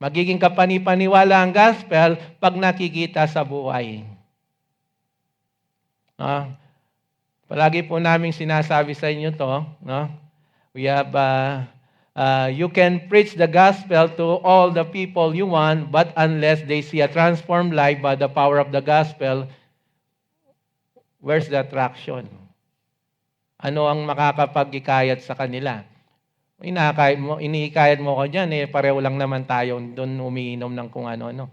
Magiging kapanipaniwala ang gospel pag nakikita sa buhay. Palagi po namin sinasabi sa inyo to, no? We have you can preach the gospel to all the people you want, but unless they see a transformed life by the power of the gospel, where's the attraction? Ano ang makakapag-ikayat sa kanila? Iniikayat mo ko dyan, pareho lang naman tayo doon umiinom ng kung ano-ano.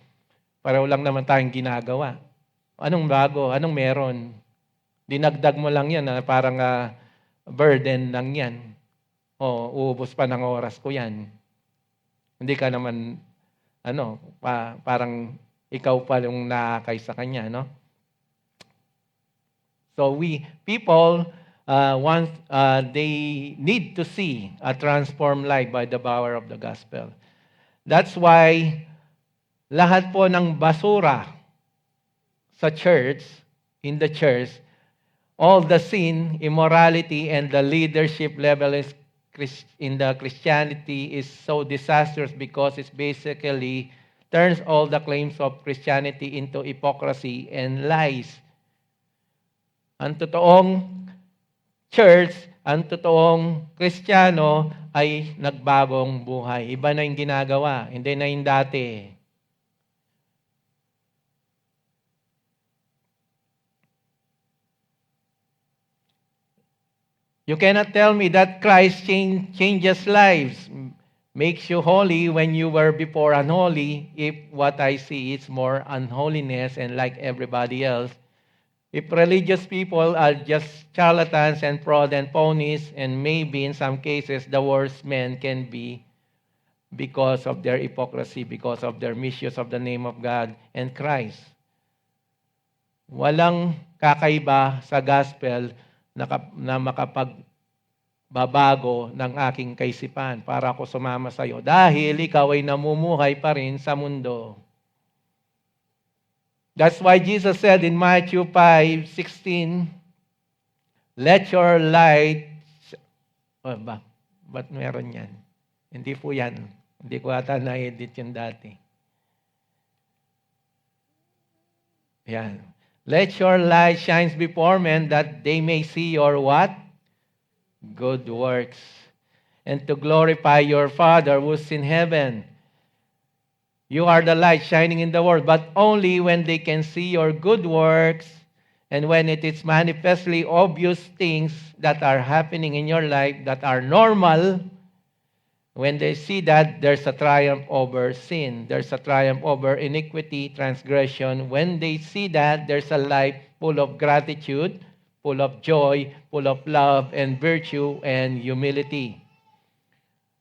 Pareho lang naman tayong ginagawa. Anong bago? Anong meron? Dinagdag mo lang yan, parang burden lang yan. Uubos pa ng oras ko yan. Hindi ka naman, parang ikaw pa yung nakakay sa kanya, no? So people they need to see a transformed life by the power of the gospel. That's why lahat po ng basura sa church, in the church, all the sin, immorality, and the leadership level in the Christianity is so disastrous because it basically turns all the claims of Christianity into hypocrisy and lies. Ang totoong church, ang totoong Kristiyano ay nagbagong buhay. Iba na yung ginagawa, hindi na yung dati. You cannot tell me that Christ changes lives, makes you holy when you were before unholy, if what I see is more unholiness and like everybody else. If religious people are just charlatans and fraud and ponies, and maybe in some cases the worst men can be, because of their hypocrisy, because of their misuse of the name of God and Christ. Walang kakaiba sa gospel na makapagbabago ng aking kaisipan para ako sumama sa iyo. Dahil ikaw ay namumuhay pa rin sa mundo. That's why Jesus said in Matthew 5:16, let your light... Ba't meron yan? Hindi po yan. Hindi ko ata na-edit yun dati. Yan. Let your light shine before men that they may see your what? Good works. And to glorify your Father who's in heaven. You are the light shining in the world, but only when they can see your good works and when it is manifestly obvious things that are happening in your life that are normal. When they see that, there's a triumph over sin. There's a triumph over iniquity, transgression. When they see that, there's a life full of gratitude, full of joy, full of love and virtue and humility.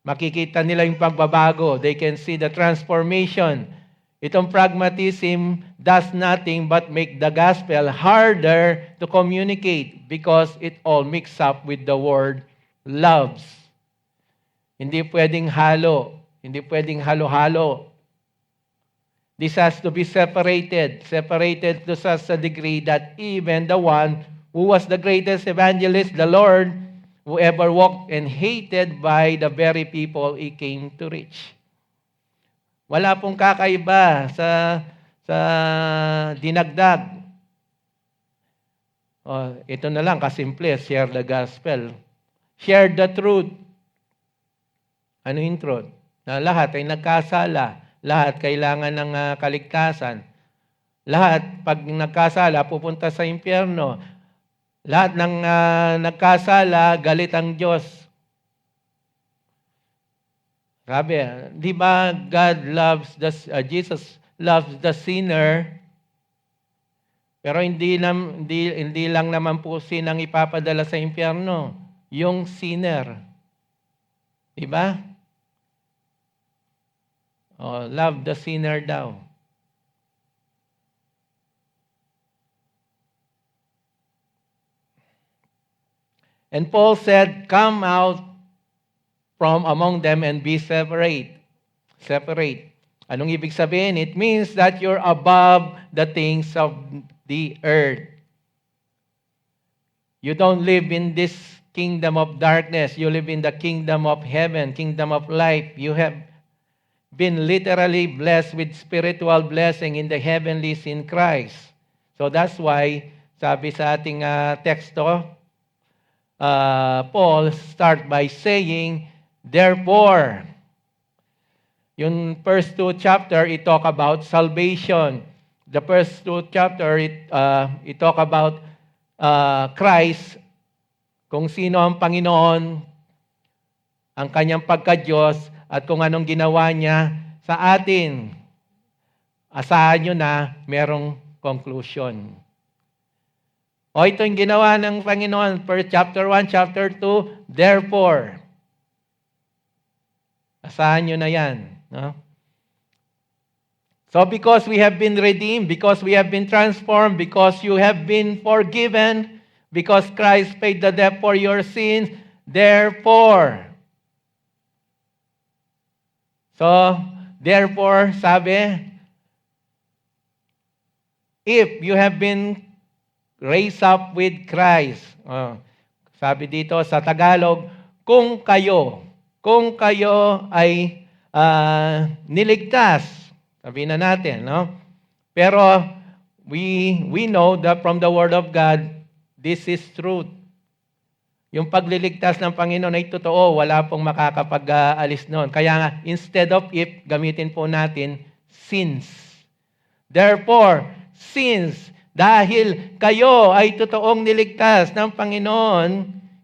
Makikita nila yung pagbabago. They can see the transformation. Itong pragmatism does nothing but make the gospel harder to communicate because it all mixed up with the word loves. Hindi pwedeng halo. Hindi pwedeng halo-halo. This has to be separated. Separated to such a degree that even the one who was the greatest evangelist, the Lord, who ever walked and hated by the very people he came to reach. Wala pong kakaiba sa dinagdag. Ito na lang, kasimple, share the gospel. Share the truth. Ano yung truth? Na lahat ay nagkasala. Lahat kailangan ng kaligtasan. Lahat, pag nagkasala, pupunta sa impyerno. Lahat ng nagkasala, galit ang Diyos. Sabi, di ba Jesus loves the sinner, pero hindi lang naman po sinang ipapadala sa impyerno, yung sinner. Di ba? Love the sinner daw. And Paul said, come out from among them and be separate. Separate. Anong ibig sabihin? It means that you're above the things of the earth. You don't live in this kingdom of darkness. You live in the kingdom of heaven, kingdom of life. You have been literally blessed with spiritual blessing in the heavenlies in Christ. So that's why, sabi sa ating teksto, Paul start by saying, therefore, yung first two chapter, it talk about salvation. The first two chapter, it talk about Christ, kung sino ang Panginoon, ang kanyang pagka-Diyos, at kung anong ginawa niya sa atin. Asahan nyo na merong conclusion. Ito yung ginawa ng Panginoon per chapter 1, chapter 2, therefore. Asahan nyo na yan. No? So because we have been redeemed, because we have been transformed, because you have been forgiven, because Christ paid the debt for your sins, therefore. So, therefore, sabi, if you have been raised up with Christ, sabi dito sa Tagalog, kung kayo ay niligtas, sabi na natin, no? Pero we know that from the Word of God, this is truth. Yung pagliligtas ng Panginoon ay totoo, wala pong makakapag-alis noon. Kaya nga, instead of if, gamitin po natin, since. Therefore, since, dahil kayo ay totoong niligtas ng Panginoon,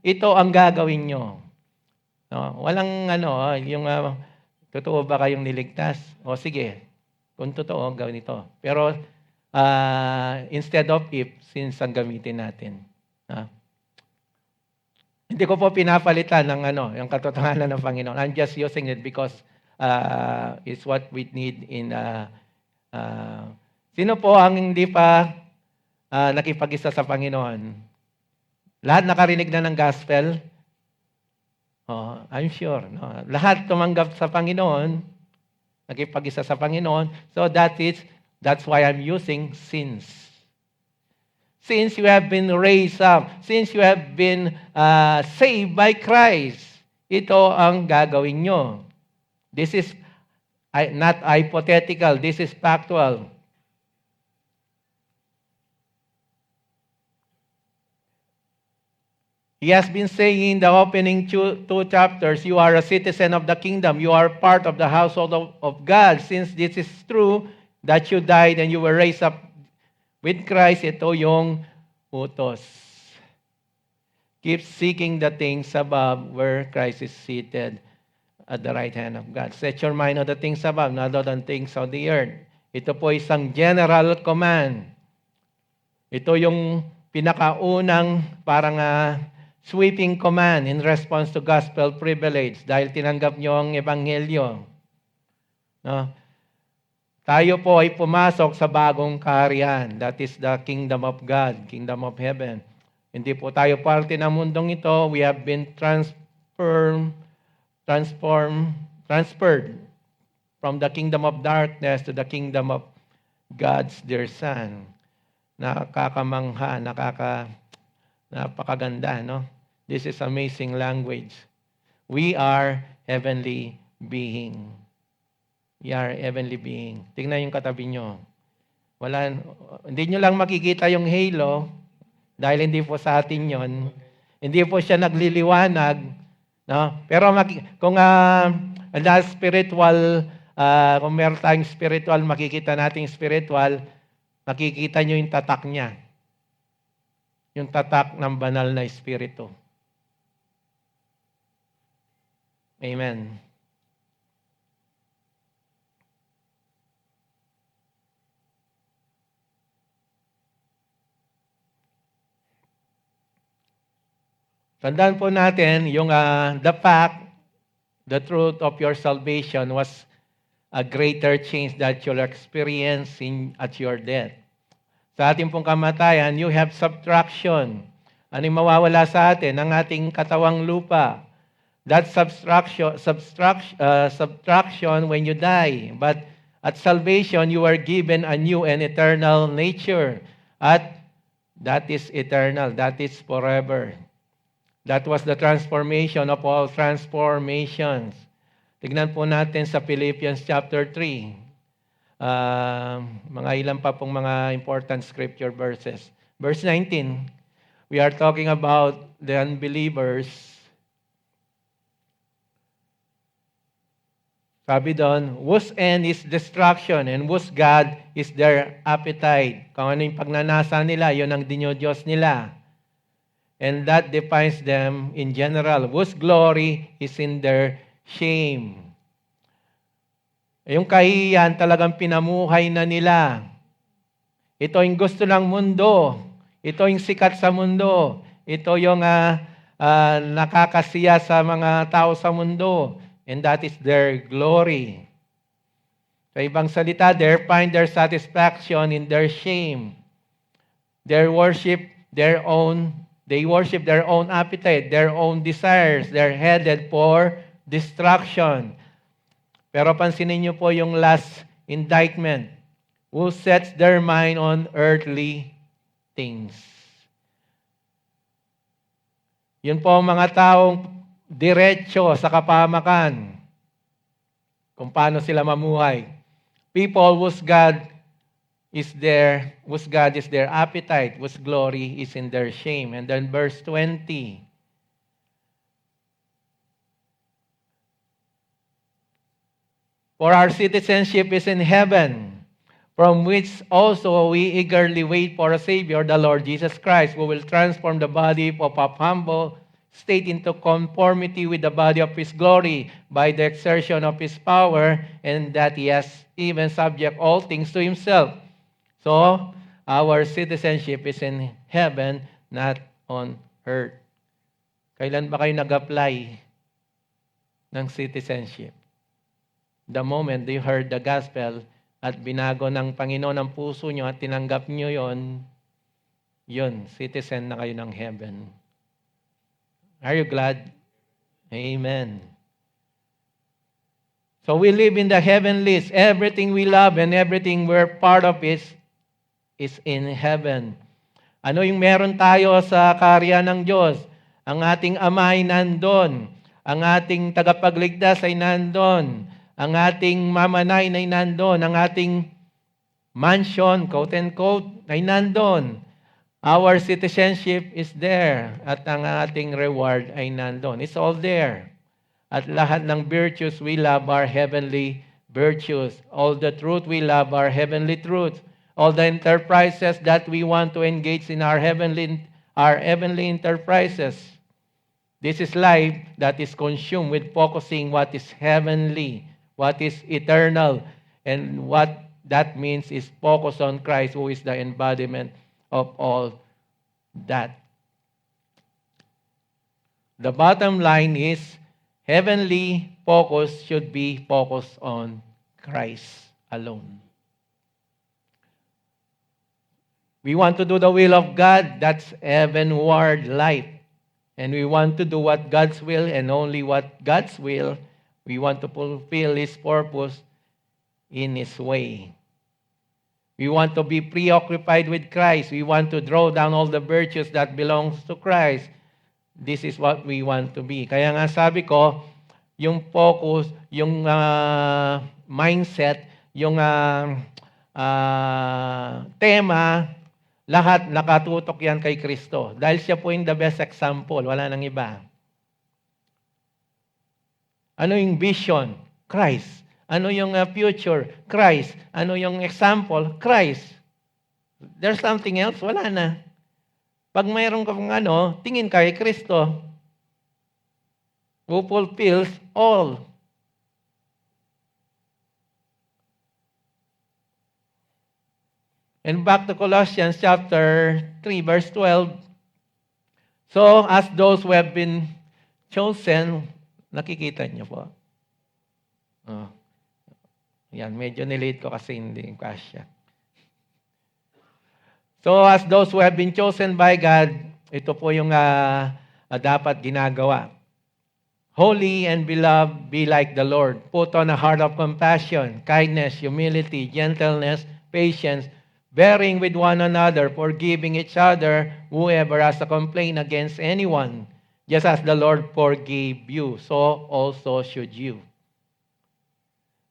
ito ang gagawin nyo. No? Walang yung totoo ba kayong niligtas? O sige, kung totoo, gawin ito. Pero instead of if, since ang gamitin natin. Hindi ko po pinapalitan ng yung katotohanan ng Panginoon. I'm just using it because is what we need in sino po ang hindi pa nakipag-isa sa Panginoon? Lahat nakarinig na ng gospel? Oh, I'm sure. No? Lahat tumanggap sa Panginoon, nakipag-isa sa Panginoon. So that's why I'm using since. Since you have been raised up, since you have been saved by Christ, ito ang gagawin nyo. This is not hypothetical, this is factual. He has been saying in the opening two chapters, you are a citizen of the kingdom. You are part of the household of God. Since this is true, that you died and you were raised up with Christ, ito yung utos. Keep seeking the things above where Christ is seated at the right hand of God. Set your mind on the things above, not on the things of the earth. Ito po isang general command. Ito yung pinakaunang parang sweeping command in response to gospel privilege dahil tinanggap nyo ang ebanghelyo. No? Tayo po ay pumasok sa bagong kaharian. That is the kingdom of God, kingdom of heaven. Hindi po tayo parte ng mundong ito. We have been transferred from the kingdom of darkness to the kingdom of God's dear Son. Nakakamangha, napakaganda, no? This is amazing language. We are heavenly being. We are heavenly being. Tingnan yung katabi nyo. Hindi nyo lang makikita yung halo dahil hindi po sa atin yon. Hindi po siya nagliliwanag. No? Pero kung spiritual, kung meron tayong spiritual, makikita natin spiritual, makikita nyo yung tatak niya. Yung tatak ng banal na espiritu. Amen. Tandaan po natin yung the truth of your salvation was a greater change that you'll experience at your death. Sa ating pong kamatayan, you have subtraction. Ano yung mawawala sa atin? Ang ating katawang lupa. That subtraction when you die. But at salvation, you are given a new and eternal nature. At that is eternal. That is forever. That was the transformation of all transformations. Tignan po natin sa Philippians chapter 3. Mga ilan pa pong mga important scripture verses. Verse 19, we are talking about the unbelievers. Sabi doon, whose end is destruction and whose God is their appetite. Kung ano yung pagnanasa nila, yun ang dinyo-Diyos nila. And that defines them in general. Whose glory is in their shame. Yung kahihiyan talagang pinamuhay na nila. Ito yung gusto ng mundo. Ito yung sikat sa mundo. Ito yung nakakasiya sa mga tao sa mundo. And that is their glory. Sa ibang salita, they find their satisfaction in their shame. They worship their own appetite, their own desires. They're headed for destruction. Pero pansinin niyo po yung last indictment. Who sets their mind on earthly things. Yun po ang mga taong diretso sa kapahamakan. Kung paano sila mamuhay. People whose God is their appetite, whose glory is in their shame. And then verse 20. For our citizenship is in heaven, from which also we eagerly wait for a Savior, the Lord Jesus Christ, who will transform the body of a humble state into conformity with the body of His glory by the exertion of His power, and that He has even subject all things to Himself. So, our citizenship is in heaven, not on earth. Kailan ba kayo nag-apply ng citizenship? 'Di ba? Kailan ba kayo nag-apply? 'Di ba? Kailan ba kayo nag-apply ng citizenship? 'Di ba? Kailan ba kayo nag-apply ng citizenship? 'Di ba? Kailan ba kayo nag-apply ng citizenship? 'Di ba? Kailan ba kayo nag-apply ng citizenship? the moment you heard the gospel at binago ng Panginoon ang puso nyo at tinanggap nyo yun, citizen na kayo ng heaven. Are you glad? Amen. So we live in the heavenlies. Everything we love and everything we're part of is in heaven. Ano yung meron tayo sa karya ng Diyos? Ang ating Ama ay nandun. Ang ating tagapagligtas ay nandun. Ang ating mamanay ay nandun. Ang ating mansion, quote and quote, ay nandun. Our citizenship is there. At ang ating reward ay nandun. It's all there. At lahat ng virtues we love are heavenly virtues. All the truth we love are heavenly truth. All the enterprises that we want to engage in are heavenly enterprises. This is life that is consumed with focusing what is heavenly, what is eternal, and what that means is focus on Christ, who is the embodiment of all that. The bottom line is, heavenly focus should be focused on Christ alone. We want to do the will of God. That's heavenward life. And we want to do what God's will and only what God's will. We want to fulfill His purpose in His way. We want to be preoccupied with Christ. We want to draw down all the virtues that belongs to Christ. This is what we want to be. Kaya nga sabi ko, yung focus, yung mindset, yung tema, lahat nakatutok yan kay Kristo. Dahil siya po yung the best example. Wala nang iba. Ano yung vision? Christ. Ano yung future? Christ. Ano yung example? Christ. There's something else? Wala na. Pag mayroon kang tingin kay Kristo, who fulfills all. And back to Colossians chapter 3, verse 12. So, as those who have been chosen, nakikita niyo po. Yan, medyo nilate ko kasi hindi kasya. So, as those who have been chosen by God, ito po yung dapat ginagawa. Holy and beloved, be like the Lord. Put on a heart of compassion, kindness, humility, gentleness, patience, bearing with one another, forgiving each other, whoever has a complaint against anyone. Just as the Lord forgave you, so also should you.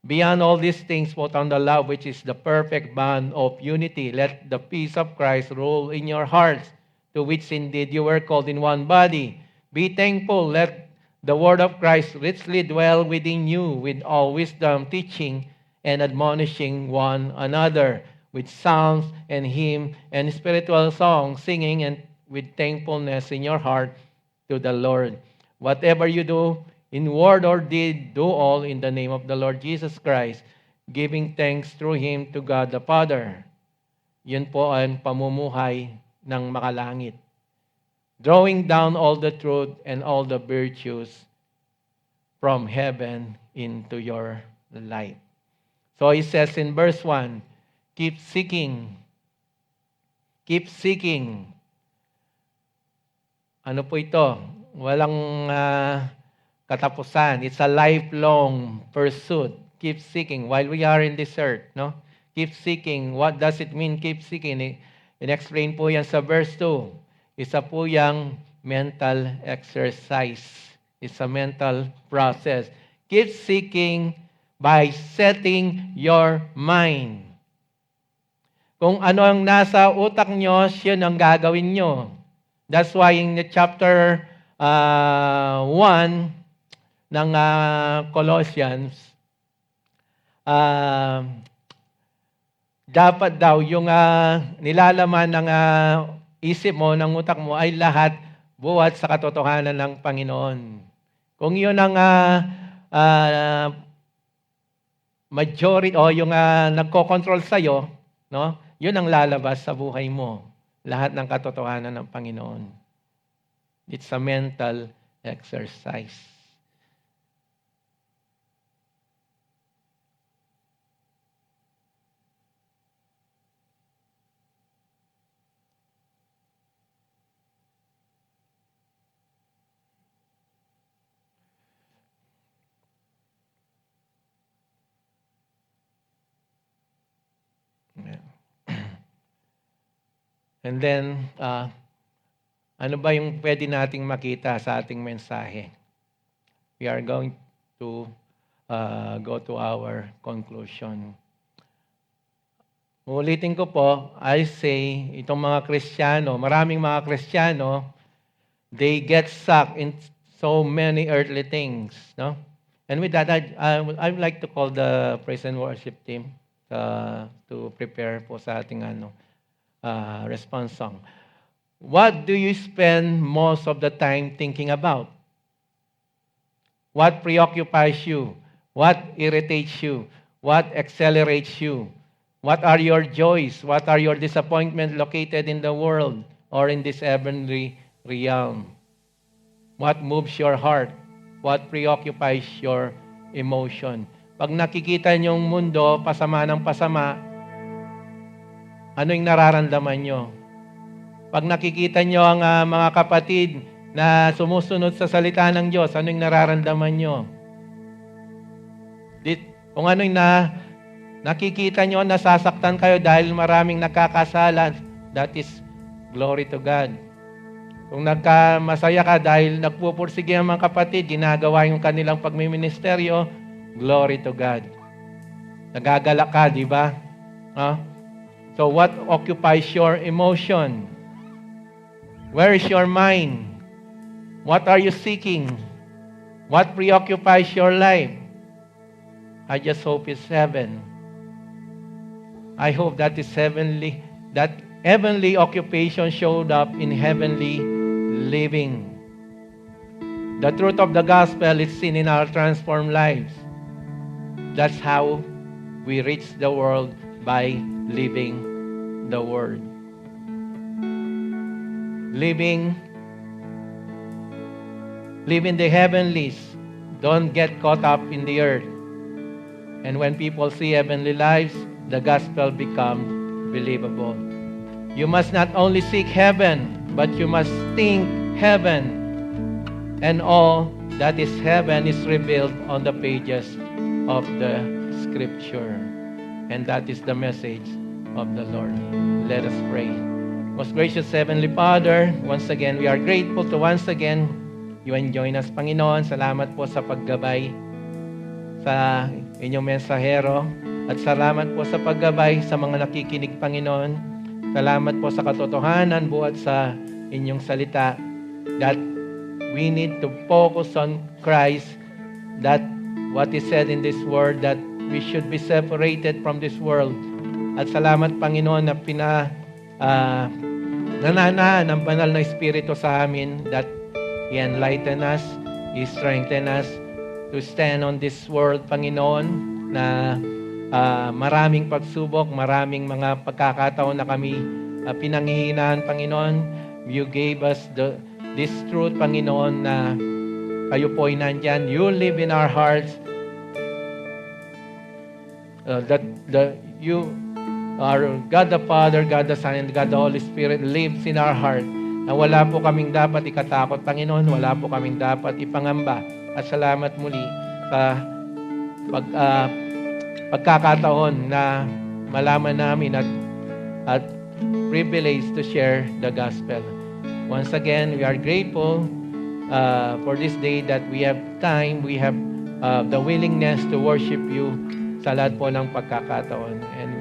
Beyond all these things, put on the love which is the perfect bond of unity. Let the peace of Christ rule in your hearts, to which indeed you were called in one body. Be thankful. Let the word of Christ richly dwell within you with all wisdom, teaching and admonishing one another with psalms and hymns and spiritual songs, singing and with thankfulness in your heart to the Lord. Whatever you do, in word or deed, do all in the name of the Lord Jesus Christ, giving thanks through Him to God the Father. Yun po ang pamumuhay ng makalangit. Drawing down all the truth and all the virtues from heaven into your life. So He says in verse 1, keep seeking. Keep seeking. Ano po ito? Walang katapusan. It's a lifelong pursuit. Keep seeking while we are in this earth. No? Keep seeking. What does it mean, keep seeking? In-explain po yan sa verse 2. Isa po yung mental exercise. It's a mental process. Keep seeking by setting your mind. Kung ano ang nasa utak nyo, yun ang gagawin nyo. That's why in the chapter 1 ng Colossians, dapat daw yung nilalaman ng isip mo, ng utak mo, ay lahat buhat sa katotohanan ng Panginoon. Kung yun ang majority o yung nagko-control sa'yo, no? Yun ang lalabas sa buhay mo. Lahat ng katotohanan ng Panginoon. It's a mental exercise. And then, ano ba yung pwede nating makita sa ating mensahe? We are going to go to our conclusion. Uulitin ko po, I say, itong mga Kristiyano, maraming mga Kristiyano, they get stuck in so many earthly things, no? And with that, I would like to call the praise and worship team to prepare po sa ating response song. What do you spend most of the time thinking about? What preoccupies you? What irritates you? What accelerates you? What are your joys? What are your disappointments located in the world or in this heavenly realm? What moves your heart? What preoccupies your emotion? Pag nakikita niyo yung mundo, pasama ng pasama, ano yung nararamdaman niyo? Pag nakikita niyo ang mga kapatid na sumusunod sa salita ng Diyos, ano yung nararamdaman niyo? Kung ano yung nakikita nyo, nasasaktan kayo dahil maraming nakakasala, that is glory to God. Kung nagkamasaya ka dahil nagpupursige ang mga kapatid, ginagawa yung kanilang pagmiministeryo, glory to God. Nagagalak ka, di ba? So what occupies your emotion? Where is your mind? What are you seeking? What preoccupies your life? I just hope it's heaven. I hope that is heavenly, that heavenly occupation showed up in heavenly living. The truth of the gospel is seen in our transformed lives. That's how we reach the world, by living the word. Living the heavenlies. Don't get caught up in the earth. And when people see heavenly lives, the gospel becomes believable. You must not only seek heaven, but you must think heaven. And all that is heaven is revealed on the pages of the Scripture. And that is the message of the Lord. Let us pray. Most gracious Heavenly Father, once again, we are grateful to once again you join us, Panginoon. Salamat po sa paggabay sa inyong mensahero. At salamat po sa paggabay sa mga nakikinig, Panginoon. Salamat po sa katotohanan buhat sa inyong salita that we need to focus on Christ, that what is said in this word, that we should be separated from this world. At salamat, Panginoon, na nananahan ng banal na Espiritu sa amin, that He enlighten us, He strengthen us to stand on this world, Panginoon, na maraming pagsubok, maraming mga pagkakataon na kami pinanghihinaan, Panginoon. You gave us this truth, Panginoon, na kayo po ay nandyan. You live in our hearts. You are God the Father, God the Son, and God the Holy Spirit lives in our heart. Na wala po kaming dapat ikatakot, Panginoon. Wala po kaming dapat ipangamba. At salamat muli sa pagkakataon na malaman namin at privilege to share the gospel. Once again, we are grateful for this day that we have time, we have the willingness to worship you sa lahat po ng pagkakataon. And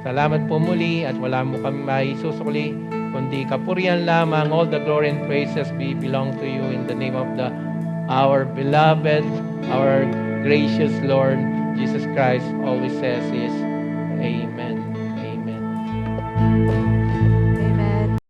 salamat po muli at wala mo kami maisusukli, kundi kapurihan lamang. All the glory and praises belong to you in the name of our beloved, our gracious Lord, Jesus Christ. Always says is Amen. Amen.